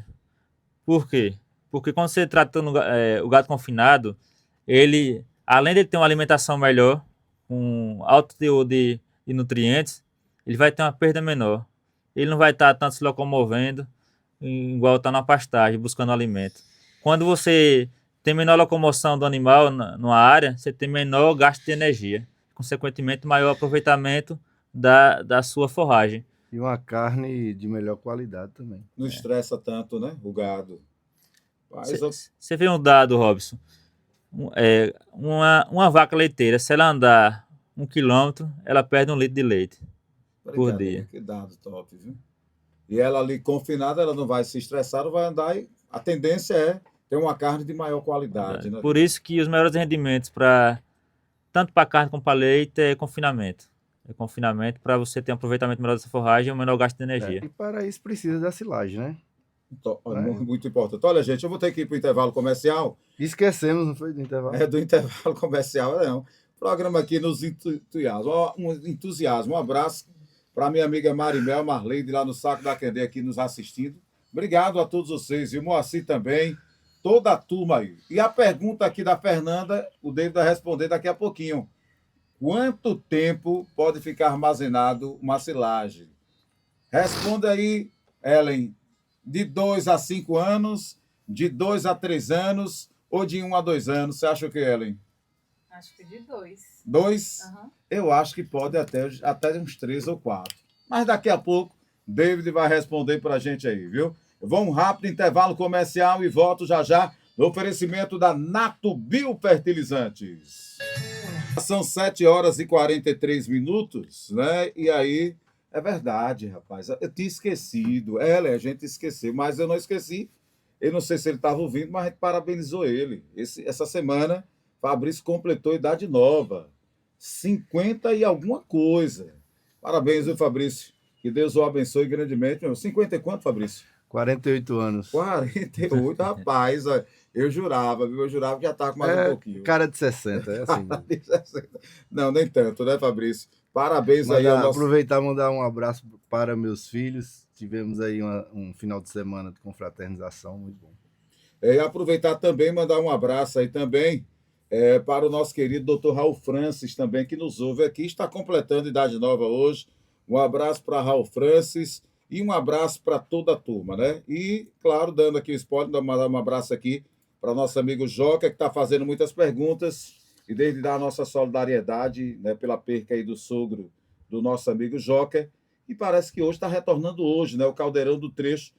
Por quê? Porque quando você trata o gado confinado, ele, além de ter uma alimentação melhor, com alto teor de nutrientes, ele vai ter uma perda menor. Ele não vai estar tanto se locomovendo, igual está na pastagem, buscando alimento. Quando você tem menor locomoção do animal numa área, você tem menor gasto de energia. Consequentemente, maior aproveitamento da sua forragem. E uma carne de melhor qualidade também. Não estressa tanto, né? O gado. Você vê um dado, Robson. Uma vaca leiteira, se ela andar 1 quilômetro, ela perde 1 litro de leite por dia. Que dado top, viu? E ela ali confinada, ela não vai se estressar, não vai andar. E a tendência é ter uma carne de maior qualidade, né? Por isso que os melhores rendimentos, tanto para carne como para leite, é confinamento. É confinamento para você ter um aproveitamento melhor dessa forragem e um menor gasto de energia. E para isso precisa da silagem, né? Muito importante. Olha, gente, eu vou ter que ir para o intervalo comercial. Esquecemos, não foi do intervalo? É do intervalo comercial, não. O programa aqui nos entusiasma. Um entusiasmo. Um abraço para minha amiga Marimel Marleide, lá no Saco da Quendê, aqui nos assistindo. Obrigado a todos vocês. E o Moacir também. Toda a turma aí. E a pergunta aqui da Fernanda, o David vai responder daqui a pouquinho. Quanto tempo pode ficar armazenado uma silagem? Responda aí, Ellen. De 2 a 5 anos, de 2 a 3 anos ou de 1 a 2 anos? Você acha o que, Ellen? Acho que de 2. 2? Uhum. Eu acho que pode até uns 3 ou 4. Mas daqui a pouco, David vai responder para a gente aí, viu? Vamos um rápido intervalo comercial e volto já já no oferecimento da Nato Biofertilizantes. São 7 horas e 43 minutos, né? E aí, é verdade, rapaz. Eu tinha esquecido. A gente esqueceu, mas eu não esqueci. Eu não sei se ele estava ouvindo, mas a gente parabenizou ele. Essa semana, Fabrício completou idade nova. 50 e alguma coisa. Parabéns, viu, Fabrício? Que Deus o abençoe grandemente. 50 e quanto, Fabrício? 48 anos. 48, rapaz. Eu jurava, viu? Eu jurava que já estava com mais um pouquinho. Cara de 60, é assim. Não, nem tanto, né, Fabrício? Parabéns aí ao nosso... Aproveitar e mandar um abraço para meus filhos. Tivemos aí um final de semana de confraternização muito bom. E aproveitar também mandar um abraço aí também para o nosso querido Dr. Raul Francis também, que nos ouve aqui, está completando idade nova hoje. Um abraço para Raul Francis e um abraço para toda a turma, né? E, claro, dando aqui o spoiler, mandar um abraço aqui para nosso amigo Joca, que está fazendo muitas perguntas, e desde dar a nossa solidariedade, né, pela perca aí do sogro do nosso amigo Joca, e parece que hoje está retornando hoje, né, o caldeirão do trecho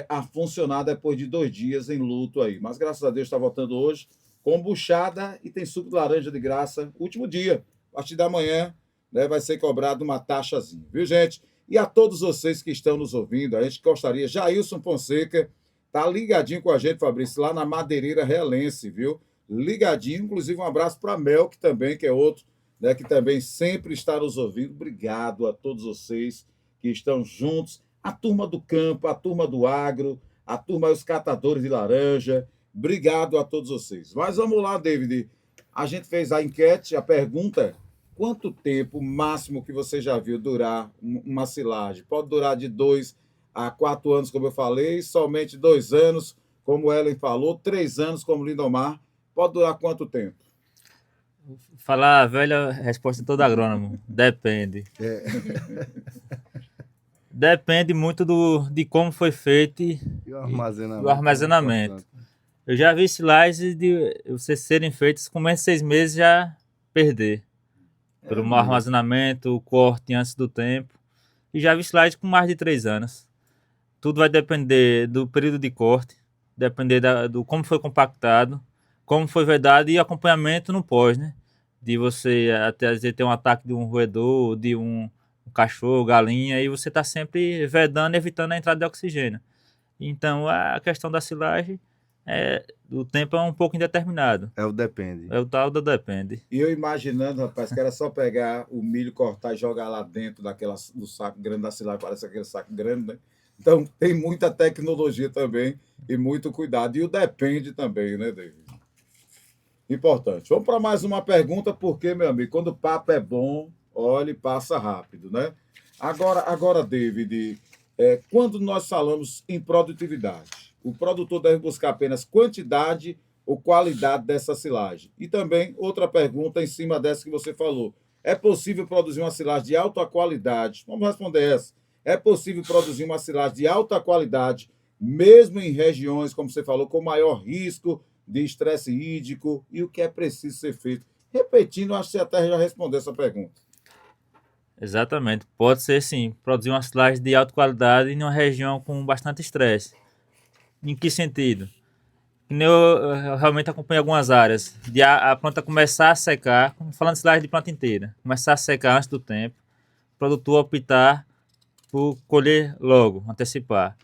a funcionar depois de 2 dias em luto aí. Mas graças a Deus está voltando hoje, com buchada e tem suco de laranja de graça, último dia, a partir da manhã, né, vai ser cobrado uma taxazinha, viu, gente? E a todos vocês que estão nos ouvindo, a gente gostaria, Jailson Fonseca, tá ligadinho com a gente, Fabrício, lá na Madeireira Realense, viu? Ligadinho, inclusive um abraço para Mel, que também, que é outro, né, que também sempre está nos ouvindo. Obrigado a todos vocês que estão juntos, a turma do campo, a turma do agro, a turma dos catadores de laranja. Obrigado a todos vocês. Mas vamos lá, David. A gente fez a enquete, a pergunta: quanto tempo máximo que você já viu durar uma silagem? Pode durar de 2 a 4 anos, como eu falei, somente 2 anos, como Ellen falou, 3 anos, como Lindomar. Pode durar quanto tempo? Falar a velha resposta toda agrônomo. Depende. Depende muito de como foi feito E o armazenamento. o armazenamento. Eu já vi silagens de você serem feitas com menos de 6 meses já perder. Pelo mau armazenamento, o corte antes do tempo. E já vi silagens com mais de 3 anos. Tudo vai depender do período de corte, depender do como foi compactado, como foi vedado e acompanhamento no pós, né? De você até às vezes ter um ataque de um roedor, de um cachorro, galinha, e você está sempre vedando, evitando a entrada de oxigênio. Então a questão da silagem, o tempo é um pouco indeterminado. É o depende. É o tal do depende. E eu imaginando, rapaz, que era só pegar o milho, cortar e jogar lá dentro do saco grande da silagem, parece aquele saco grande, né? Então tem muita tecnologia também e muito cuidado. E o depende também, né, David? Importante. Vamos para mais uma pergunta, porque, meu amigo, quando o papo é bom, olhe, passa rápido, né? Agora David, Quando nós falamos em produtividade, o produtor deve buscar apenas quantidade ou qualidade dessa silagem? E também outra pergunta em cima dessa que você falou. É possível produzir uma silagem de alta qualidade? Vamos responder essa. É possível produzir uma silagem de alta qualidade, mesmo em regiões, como você falou, com maior risco de estresse hídrico? E o que é preciso ser feito? Repetindo, acho que você até já respondeu essa pergunta. Exatamente. Pode ser, sim, produzir uma silagem de alta qualidade em uma região com bastante estresse. Em que sentido? Eu realmente acompanho algumas áreas. De a planta começar a secar, falando de silagem de planta inteira, começar a secar antes do tempo, o produtor optar por colher logo, antecipar.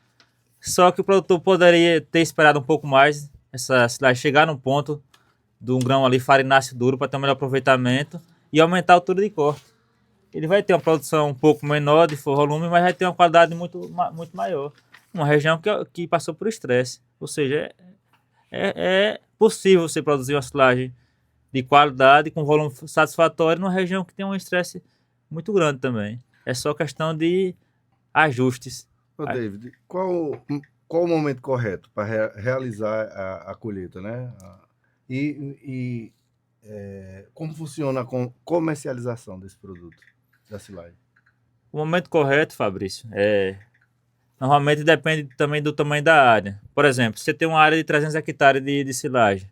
Só que o produtor poderia ter esperado um pouco mais, essa silagem chegar no ponto de um grão ali farináceo duro para ter um melhor aproveitamento e aumentar a altura de corte. Ele vai ter uma produção um pouco menor de volume, mas vai ter uma qualidade muito maior. Uma região que passou por estresse. Ou seja, é possível você produzir uma silagem de qualidade com volume satisfatório numa região que tem um estresse muito grande também. É só questão de ajustes. Ô, David, qual o momento correto para realizar a colheita, né? Como funciona a comercialização desse produto, da silagem? O momento correto, Fabrício, normalmente depende também do tamanho da área. Por exemplo, você tem uma área de 300 hectares de silagem.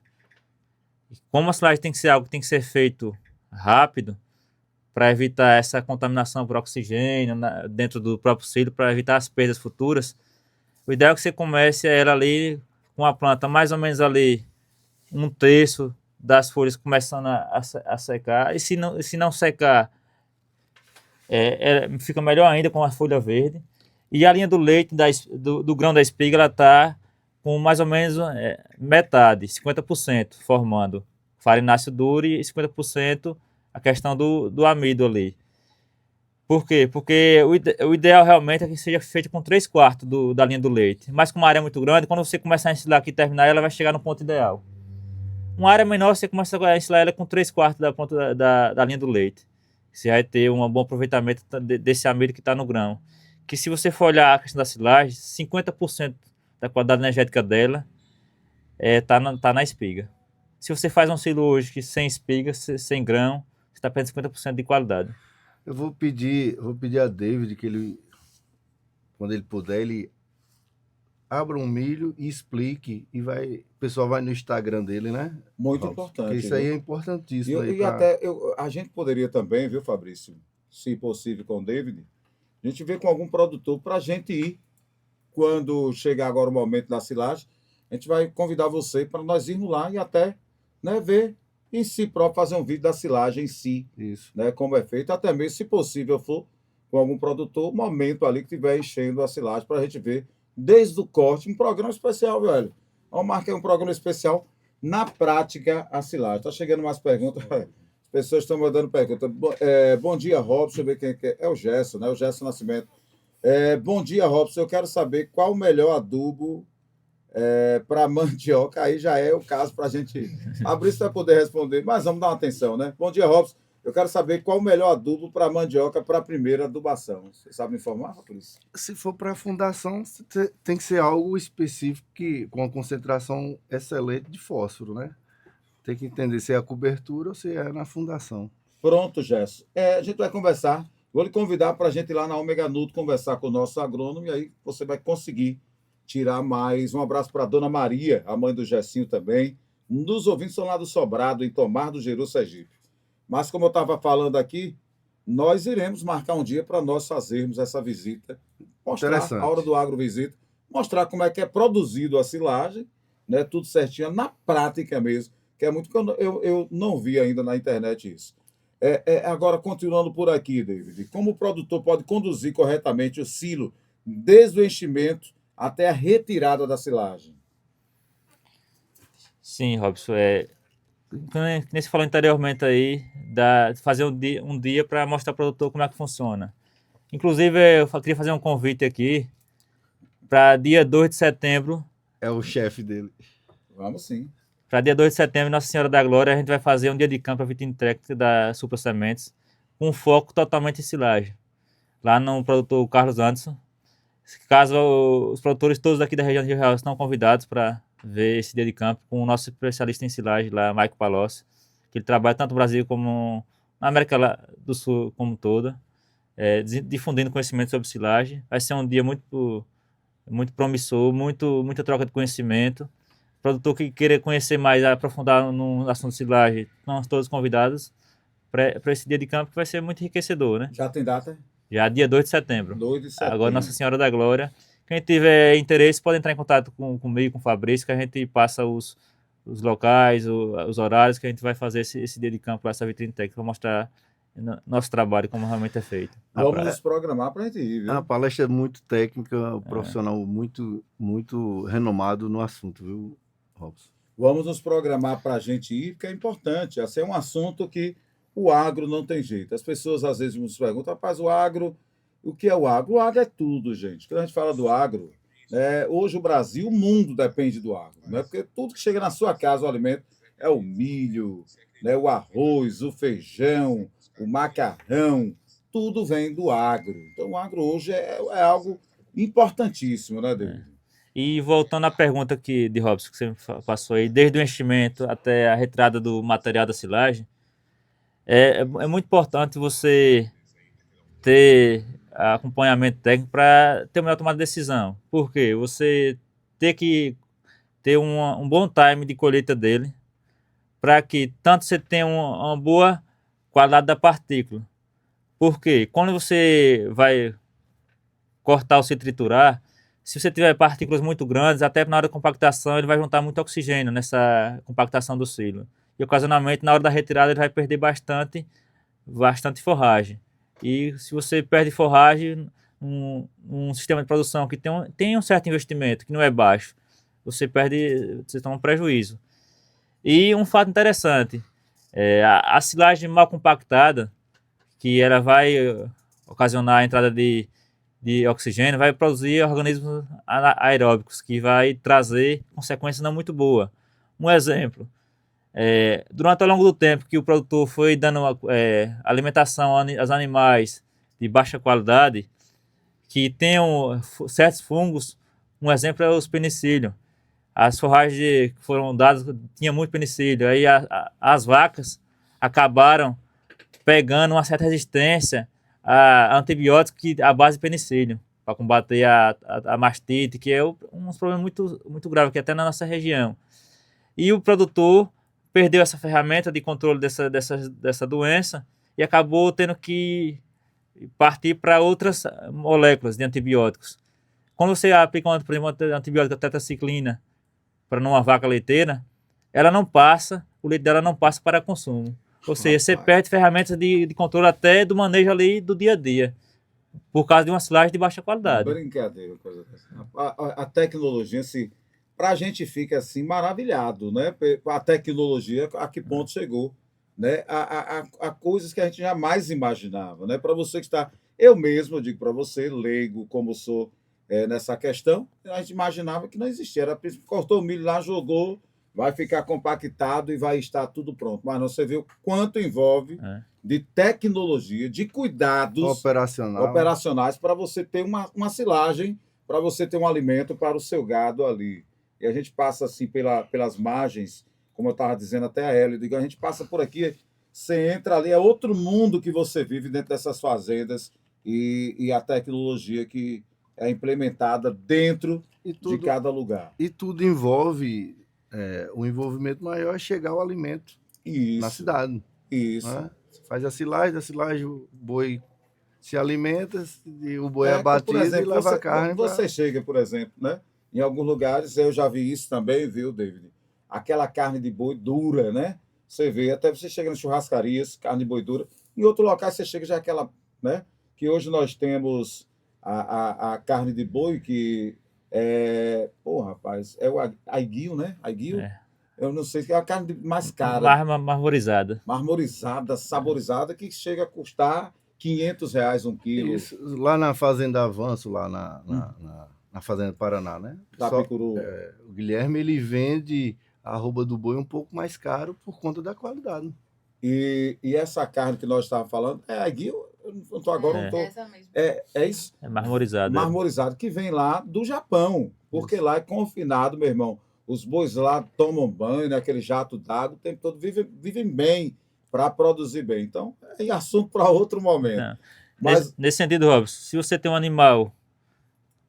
Como a silagem tem que ser algo que tem que ser feito rápido, para evitar essa contaminação por oxigênio dentro do próprio silo, para evitar as perdas futuras, o ideal é que você comece ela ali com a planta mais ou menos ali um terço das folhas começando a secar. E se não secar, fica melhor ainda com a folha verde. E a linha do leite, do grão da espiga, ela está com mais ou menos metade, 50%, formando farináceo duro e 50% a questão do amido ali. Por quê? Porque o ideal realmente é que seja feito com 3/4 da linha do leite. Mas com uma área muito grande, quando você começar a ensilar aqui e terminar, ela vai chegar no ponto ideal. Uma área menor, você começa a ensilar ela com 3/4 da ponta da linha do leite. Você vai ter um bom aproveitamento desse amido que está no grão. Que se você for olhar a questão da silagem, 50% da qualidade energética dela tá na espiga. Se você faz um silo hoje que sem espiga, sem grão, você está perdendo 50% de qualidade. Eu vou pedir a David que ele, quando ele puder, ele abra um milho e explique, e o pessoal vai no Instagram dele, né? Muito Robson? importante. Porque isso aí é importantíssimo. A gente poderia também, viu, Fabrício, se possível com o David, a gente vê com algum produtor para a gente ir, quando chegar agora o momento da silagem, a gente vai convidar você para nós irmos lá e até ver em si próprio, fazer um vídeo da silagem em si, Isso. Como é feito, até mesmo, se possível for, com algum produtor, um momento ali que estiver enchendo a silagem para a gente ver, desde o corte, um programa especial, velho. Eu marquei um programa especial na prática a silagem. Está chegando mais perguntas. As pessoas estão mandando perguntas. Bom dia, Robson. Deixa eu ver quem é. É o Gerson, né? O Gerson Nascimento. Bom dia, Robson. Eu quero saber qual o melhor adubo para mandioca. Aí já é o caso para a gente. Fabrício vai poder responder, mas vamos dar uma atenção, né? Bom dia, Robson. Eu quero saber qual o melhor adubo para mandioca para a primeira adubação. Você sabe me informar, Fabrício? Se for para a fundação, tem que ser algo específico com uma concentração excelente de fósforo, né? Tem que entender se é a cobertura ou se é na fundação. Pronto, Gerson. A gente vai conversar. Vou lhe convidar para a gente ir lá na Omega Nutri conversar com o nosso agrônomo e aí você vai conseguir tirar mais. Um abraço para a dona Maria, a mãe do Gessinho também. Nos ouvintes são lá do Sobrado, em Tomar do Jeru, Sergipe. Mas, como eu estava falando aqui, nós iremos marcar um dia para nós fazermos essa visita, mostrar a hora do agro visita, mostrar como é que é produzido a silagem, né, tudo certinho, na prática mesmo, que é muito que eu não vi ainda na internet isso. Agora, continuando por aqui, David, como o produtor pode conduzir corretamente o silo desde o enchimento até a retirada da silagem? Sim, Robson, como você falou anteriormente aí, fazer um dia para mostrar para o produtor como é que funciona. Inclusive, eu queria fazer um convite aqui para dia 2 de setembro. É o chefe dele. Vamos sim. Para dia 2 de setembro, Nossa Senhora da Glória, a gente vai fazer um dia de campo a Vitintrec da Supra Sementes, com foco totalmente em silagem. Lá no produtor Carlos Anderson. Caso os produtores todos daqui da região de Rio Real estão convidados para ver esse dia de campo com o nosso especialista em silagem lá, Maico Palocci, que ele trabalha tanto no Brasil como na América do Sul como toda, difundindo conhecimento sobre silagem. Vai ser um dia muito promissor, muita troca de conhecimento. Produtor que queira conhecer mais, aprofundar no assunto de silagem, estão todos convidados para esse dia de campo, que vai ser muito enriquecedor, né? Já tem data? Já dia 2 de setembro. 2 de setembro. Agora Nossa Senhora da Glória. Quem tiver interesse pode entrar em contato comigo, com o Fabrício, que a gente passa os locais, os horários que a gente vai fazer esse dia de campo, essa vitrine técnica, para mostrar nosso trabalho, como realmente é feito. Vamos nos programar para a gente ir, viu? A palestra é muito técnica, um profissional muito renomado no assunto, viu, Robson? Vamos nos programar para a gente ir, porque é importante. Esse é um assunto que o agro não tem jeito. As pessoas às vezes nos perguntam, rapaz, o agro, o que é o agro? O agro é tudo, gente. Quando a gente fala do agro, hoje o Brasil, o mundo depende do agro, né? Porque tudo que chega na sua casa, o alimento, é o milho, né? O arroz, o feijão, o macarrão, tudo vem do agro. Então o agro hoje é algo importantíssimo, né, David? E voltando à pergunta de Robson, que você me passou aí, desde o enchimento até a retirada do material da silagem, é muito importante você ter acompanhamento técnico para ter uma melhor tomada de decisão. Por quê? Você ter que ter um bom time de colheita dele, para que tanto você tenha uma boa qualidade da partícula. Por quê? Quando você vai cortar ou se triturar, se você tiver partículas muito grandes, até na hora da compactação, ele vai juntar muito oxigênio nessa compactação do silo. E ocasionalmente, na hora da retirada, ele vai perder bastante forragem. E se você perde forragem, um sistema de produção que tem um certo investimento, que não é baixo, você toma um prejuízo. E um fato interessante, a silagem mal compactada, que ela vai ocasionar a entrada de oxigênio, vai produzir organismos aeróbicos, que vai trazer consequências não muito boas. Um exemplo, durante ao longo do tempo que o produtor foi dando alimentação aos animais de baixa qualidade, que tenham certos fungos, um exemplo é os penicílios. As forragens que foram dadas tinham muito penicílio, aí as vacas acabaram pegando uma certa resistência a antibióticos à base de penicílio, para combater a mastite, que é um problema muito grave aqui até na nossa região. E o produtor perdeu essa ferramenta de controle dessa doença e acabou tendo que partir para outras moléculas de antibióticos. Quando você aplica, por exemplo, antibiótico tetraciclina para uma vaca leiteira, o leite dela não passa para consumo. Ou seja, você perde ferramentas de controle até do manejo ali do dia a dia, por causa de uma silagem de baixa qualidade. Brincadeira, coisa dessa. A tecnologia, assim, para a gente fica assim maravilhado, né? A tecnologia, a que ponto chegou, né? A coisas que a gente jamais imaginava, né? Para você que está, eu mesmo digo para você, leigo como sou nessa questão, a gente imaginava que não existia. Cortou o milho lá, jogou, vai ficar compactado e vai estar tudo pronto. Mas não, você vê o quanto envolve de tecnologia, de cuidados operacionais para você ter uma silagem, para você ter um alimento para o seu gado ali. E a gente passa assim pelas margens, como eu estava dizendo até a Hélio, a gente passa por aqui, você entra ali, é outro mundo que você vive dentro dessas fazendas e a tecnologia que é implementada dentro de cada lugar. E tudo envolve... o envolvimento maior é chegar ao alimento na cidade. Isso. Né? Você faz a silagem, o boi se alimenta, e o boi é abatido, por exemplo, e leva a carne. Você chega, por exemplo, né? Em alguns lugares, eu já vi isso também, viu, David? Aquela carne de boi dura, né? Você vê, até você chega nas churrascarias, carne de boi dura. Em outro local, você chega já aquela, né? Que hoje nós temos a carne de boi que rapaz, é o aiguio, né? Aiguio. Eu não sei, que é a carne mais cara. Marmorizada. Marmorizada, saborizada, que chega a custar R$500 um quilo. Isso, lá na Fazenda Avanço, lá na Fazenda Paraná, né? O Guilherme, ele vende a arroba do boi um pouco mais caro por conta da qualidade. E essa carne que nós estávamos falando é aiguio? eu não tô agora, não tô. Essa mesmo. É isso, É marmorizado. marmorizado, que vem lá do Japão, porque lá é confinado, meu irmão. Os bois lá tomam banho, né, aquele jato d'água, o tempo todo vivem bem para produzir bem. Então, é assunto para outro momento. Não. Mas Nesse sentido, Robson, se você tem um animal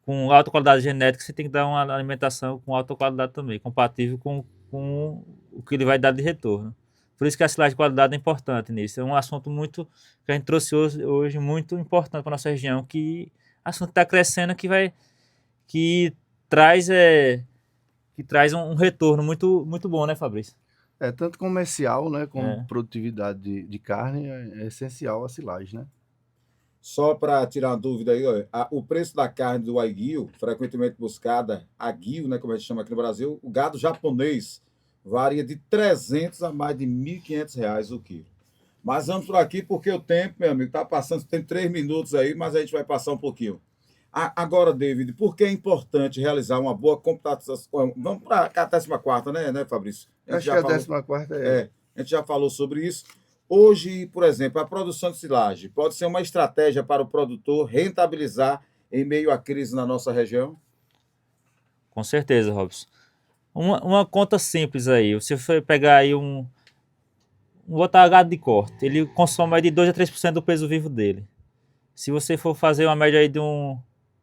com alta qualidade genética, você tem que dar uma alimentação com alta qualidade também, compatível com o que ele vai dar de retorno. Por isso que a silagem de qualidade é importante nisso. É um assunto muito que a gente trouxe hoje muito importante para nossa região, que assunto está crescendo que traz que traz um retorno muito bom, né, Fabrício? É tanto comercial, né, como É. produtividade de carne é essencial a silagem, né? só para tirar uma dúvida aí, ó, o preço da carne do Wagyu, frequentemente buscada, Aguil, né, como a gente chama aqui no Brasil, o gado japonês varia de 300 a mais de R$ 1.500 o quilo. Mas vamos por aqui, porque o tempo, meu amigo, está passando, tem 3 minutos aí, mas a gente vai passar um pouquinho. Agora, David, por que é importante realizar uma boa computação? Vamos para a 14ª, né, Fabrício? A gente Acho que já a falou. 14ª A gente já falou sobre isso. Hoje, por exemplo, a produção de silagem pode ser uma estratégia para o produtor rentabilizar em meio à crise na nossa região? Com certeza, Robson. Uma conta simples aí. Você foi pegar aí um botar gado de corte, ele consome aí de 2 a 3% do peso vivo dele. Se você for fazer uma média aí de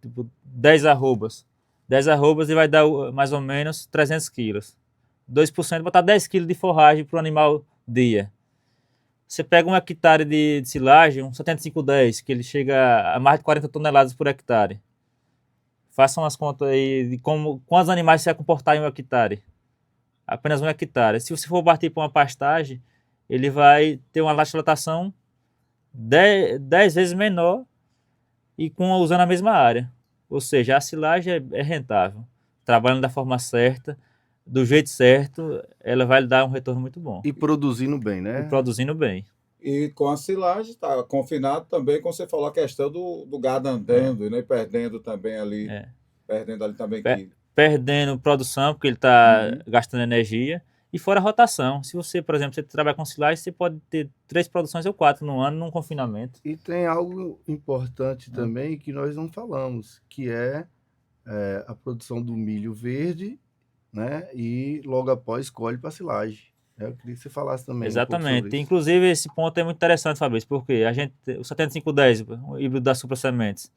tipo, 10 arrobas, 10 arrobas ele vai dar mais ou menos 300 quilos. 2%, botar 10 quilos de forragem para o animal dia. Você pega um hectare de silagem, um 7510, que ele chega a mais de 40 toneladas por hectare. Façam as contas aí de quantos animais você vai comportar em um hectare. Apenas um hectare. Se você for bater para uma pastagem, ele vai ter uma lactação 10 vezes menor e usando a mesma área. Ou seja, a silagem é rentável. Trabalhando da forma certa, do jeito certo, ela vai dar um retorno muito bom. E produzindo bem, E né? produzindo bem. E com a silagem, está confinado também, como você falou, a questão do gado andando, né? Perdendo também ali, É. perdendo ali também Pe- que. Perdendo produção, porque ele está Uhum. gastando energia. E fora a rotação. Se você, por exemplo, você trabalha com silagem, você pode ter 3 produções ou 4 no ano num confinamento. E tem algo importante também que nós não falamos, que é a produção do milho verde, né? E logo após colhe para silagem. Eu queria que você falasse também um pouco sobre Exatamente. isso. Inclusive, esse ponto é muito interessante, Fabrício, porque o 7510, o híbrido da Supra Sementes,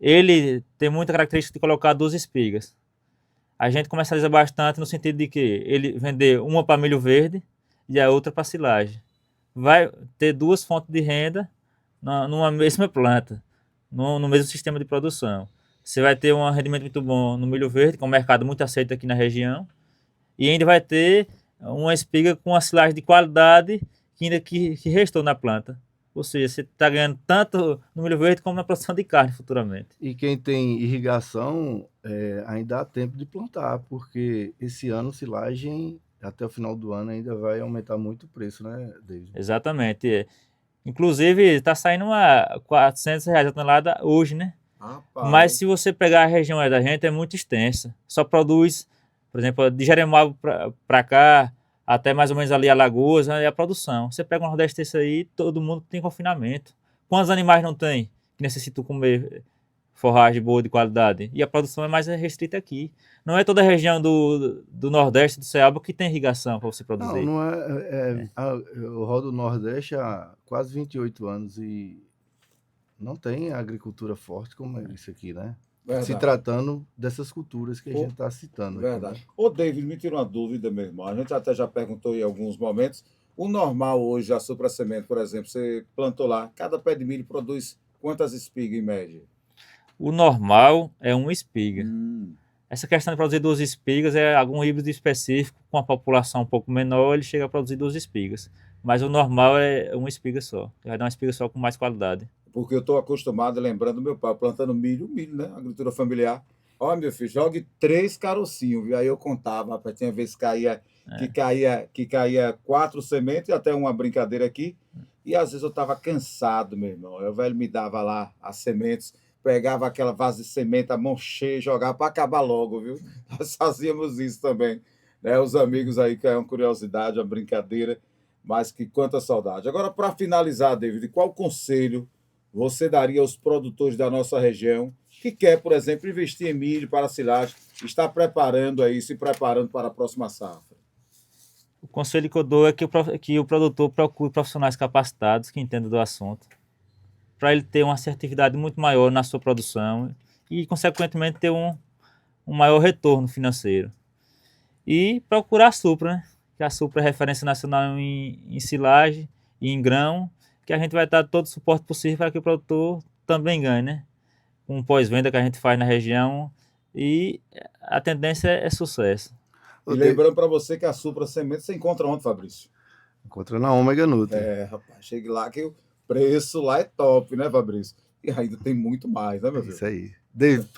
ele tem muita característica de colocar 2 espigas. A gente comercializa bastante no sentido de que ele vender uma para milho verde e a outra para silagem. Vai ter 2 fontes de renda numa mesma planta, no mesmo sistema de produção. Você vai ter um rendimento muito bom no milho verde, que é um mercado muito aceito aqui na região, e ainda vai ter uma espiga com a silagem de qualidade que restou na planta. Ou seja, você está ganhando tanto no milho verde como na produção de carne futuramente. E quem tem irrigação ainda há tempo de plantar, porque esse ano silagem, até o final do ano, ainda vai aumentar muito o preço, né, David? Exatamente. Inclusive, está saindo a R$ 400 a tonelada hoje, né? Rapaz, Mas se você pegar a região aí da gente, é muito extensa. Só produz, por exemplo, de Jeremoabo para cá, até mais ou menos ali Alagoas, é a produção. Você pega um Nordeste desse aí, todo mundo tem confinamento. Quantos animais não tem que necessitam comer forragem boa de qualidade? E a produção é mais restrita aqui. Não é toda a região do Nordeste, do Ceará, que tem irrigação para você Não, produzir. não é. Eu rodo o Nordeste há quase 28 anos e não tem agricultura forte como é isso aqui, né? Se verdade. tratando dessas culturas que a gente está citando aqui, né? Verdade. Ô, David, me tira uma dúvida, meu irmão. A gente até já perguntou em alguns momentos. O normal hoje, a Supra Semente, por exemplo, você plantou lá, cada pé de milho produz quantas espigas em média? O normal é uma espiga. Hum. Essa questão de produzir 2 espigas é algum híbrido específico, com a população um pouco menor, ele chega a produzir 2 espigas. Mas o normal é uma espiga só. Vai dar uma espiga só com mais qualidade. Porque eu estou acostumado, lembrando do meu pai, plantando milho, né? Agricultura familiar. Ó, meu filho, jogue 3 carocinhos, viu? Aí eu contava, rapaz, tinha vezes que caía 4 sementes, e até uma brincadeira aqui. E às vezes eu estava cansado, meu irmão. Aí o velho me dava lá as sementes, pegava aquela vase de semente, a mão cheia, e jogava para acabar logo, viu? Nós fazíamos isso também, né? Os amigos aí, que é uma curiosidade, uma brincadeira, mas que quanta saudade. Agora, para finalizar, David, qual o conselho você daria aos produtores da nossa região que quer, por exemplo, investir em milho para silagem, está preparando aí, se preparando para a próxima safra? O conselho que eu dou é que o produtor procure profissionais capacitados que entendam do assunto, para ele ter uma assertividade muito maior na sua produção e, consequentemente, ter um maior retorno financeiro. E procurar a Supra, né? Que a Supra é referência nacional em silagem e em grão, que a gente vai dar todo o suporte possível para que o produtor também ganhe, né? Com o pós-venda que a gente faz na região, e a tendência é sucesso. E lembrando para você que a Supra Semente você encontra onde, Fabrício? Encontra na Ômega Nutri. Rapaz, chegue lá que o preço lá é top, né, Fabrício? E ainda tem muito mais, né, meu filho? Isso aí. David,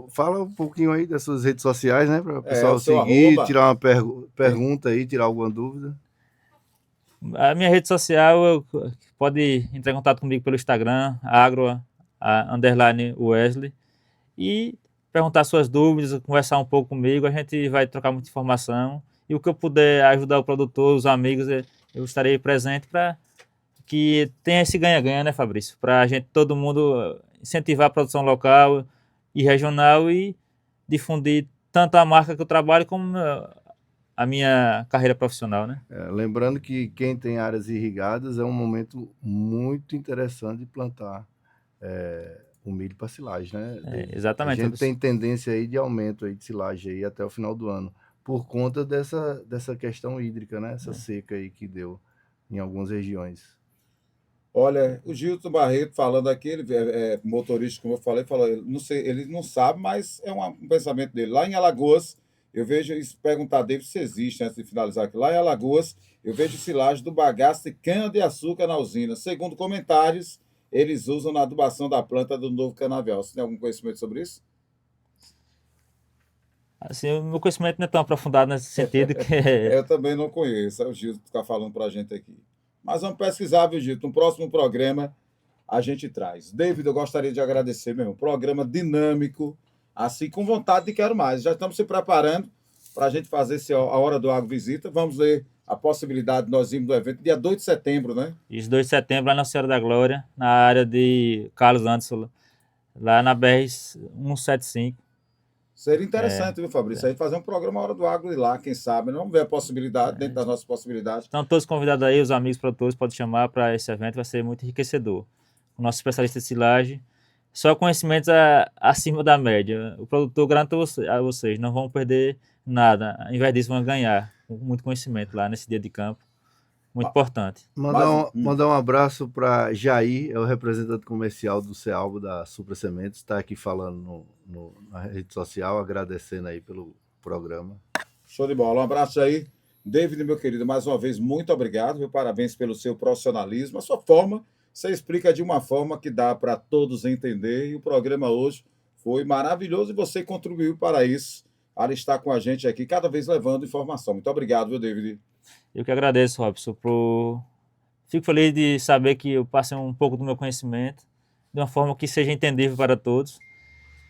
fala um pouquinho aí das suas redes sociais, né? Para o pessoal o seu seguir, arroba. tirar uma pergunta aí, tirar alguma dúvida. A minha rede social, pode entrar em contato comigo pelo Instagram, _Wesley, e perguntar suas dúvidas, conversar um pouco comigo, a gente vai trocar muita informação. E o que eu puder ajudar o produtor, os amigos, eu estarei presente para que tenha esse ganha-ganha, né, Fabrício? Para a gente, todo mundo, incentivar a produção local e regional e difundir tanto a marca que eu trabalho como a minha carreira profissional, né? Lembrando que quem tem áreas irrigadas é um momento muito interessante de plantar o milho para silagem, né? Exatamente. A gente tem tendência aí de aumento aí de silagem aí até o final do ano, por conta dessa questão hídrica, né? Essa seca aí que deu em algumas regiões. Olha, o Gilton Barreto falando aqui, ele é motorista, como eu falei, falou, ele não sabe, mas é um pensamento dele. Lá em Alagoas, eu vejo isso, perguntar dele se existe, antes de finalizar aqui. Lá em Alagoas, eu vejo silagem do bagaço de cana-de-açúcar na usina. Segundo comentários, eles usam na adubação da planta do novo canavial. Você tem algum conhecimento sobre isso? Assim, o meu conhecimento não é tão aprofundado nesse sentido que... Eu também não conheço, é o Gilton que está falando para a gente aqui. Mas vamos pesquisar, viu, Gilton? No próximo programa a gente traz. David, eu gostaria de agradecer mesmo. Programa dinâmico, assim, com vontade de quero mais. Já estamos se preparando para a gente fazer a Hora do Agro Visita. Vamos ver a possibilidade de nós irmos do evento dia 2 de setembro, né? Isso, 2 de setembro, lá na Senhora da Glória, na área de Carlos Anderson, lá na BR-175. Seria interessante, viu, Fabrício? A gente fazer um programa Hora do Agro de lá, quem sabe. Vamos ver a possibilidade, dentro das nossas possibilidades. Estão todos convidados aí, os amigos produtores podem chamar para esse evento, vai ser muito enriquecedor. O nosso especialista de silagem, só conhecimentos acima da média. O produtor garante a vocês, não vão perder nada. Ao invés disso, vão ganhar com muito conhecimento lá nesse dia de campo. Muito importante. Mandar um abraço para Jair, é o representante comercial do Cealbo da Supra Sementes, está aqui falando na rede social, agradecendo aí pelo programa. Show de bola, um abraço aí. David, meu querido, mais uma vez, muito obrigado, viu? Parabéns pelo seu profissionalismo. A sua forma, você explica de uma forma que dá para todos entender, e o programa hoje foi maravilhoso e você contribuiu para isso, para estar com a gente aqui, cada vez levando informação. Muito obrigado, viu, David? Eu que agradeço, Robson. Fico feliz de saber que eu passei um pouco do meu conhecimento de uma forma que seja entendível para todos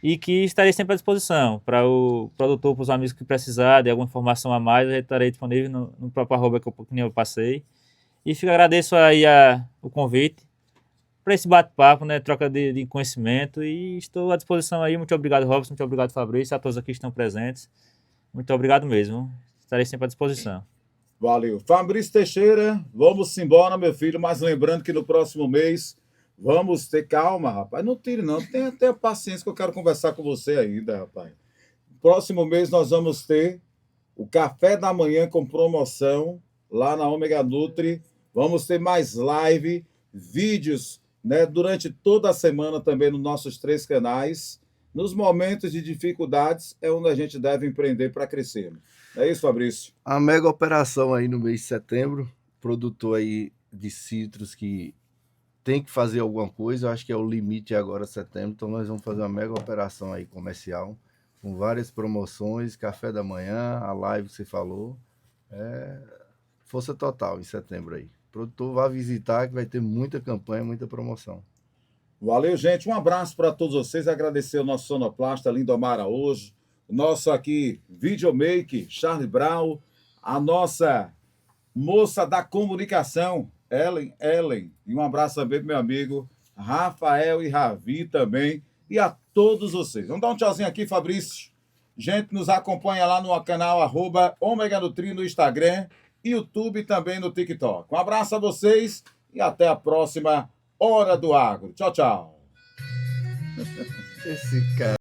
e que estarei sempre à disposição para o produtor, para os amigos que precisar de alguma informação a mais, eu estarei disponível no próprio arroba que eu passei. E agradeço aí o convite para esse bate-papo, né, troca de conhecimento, e estou à disposição aí. Muito obrigado, Robson, muito obrigado, Fabrício, a todos aqui que estão presentes. Muito obrigado mesmo. Estarei sempre à disposição. Valeu. Fabrício Teixeira, vamos embora, meu filho, mas lembrando que no próximo mês vamos ter calma, rapaz. Não tire, não. Tenha até paciência que eu quero conversar com você ainda, rapaz. Próximo mês nós vamos ter o café da manhã com promoção lá na Ômega Nutri. Vamos ter mais live, vídeos, né, durante toda a semana também nos nossos 3 canais. Nos momentos de dificuldades é onde a gente deve empreender para crescer. É isso, Fabrício? A mega operação aí no mês de setembro, produtor aí de citros que tem que fazer alguma coisa, eu acho que é o limite agora, setembro, então nós vamos fazer uma mega operação aí comercial, com várias promoções, café da manhã, a live que você falou, força total em setembro aí. O produtor vai visitar que vai ter muita campanha, muita promoção. Valeu, gente. Um abraço para todos vocês. Agradecer ao nosso sonoplasta Lindomar Araújo, o nosso aqui videomake, Charlie Brown, a nossa moça da comunicação, Ellen. E um abraço também para meu amigo Rafael e Ravi também, e a todos vocês. Vamos dar um tchauzinho aqui, Fabrício. Gente, nos acompanha lá no canal @Ômega Nutri no Instagram, YouTube e também no TikTok. Um abraço a vocês e até a próxima Hora do Agro. Tchau, tchau. Esse cara.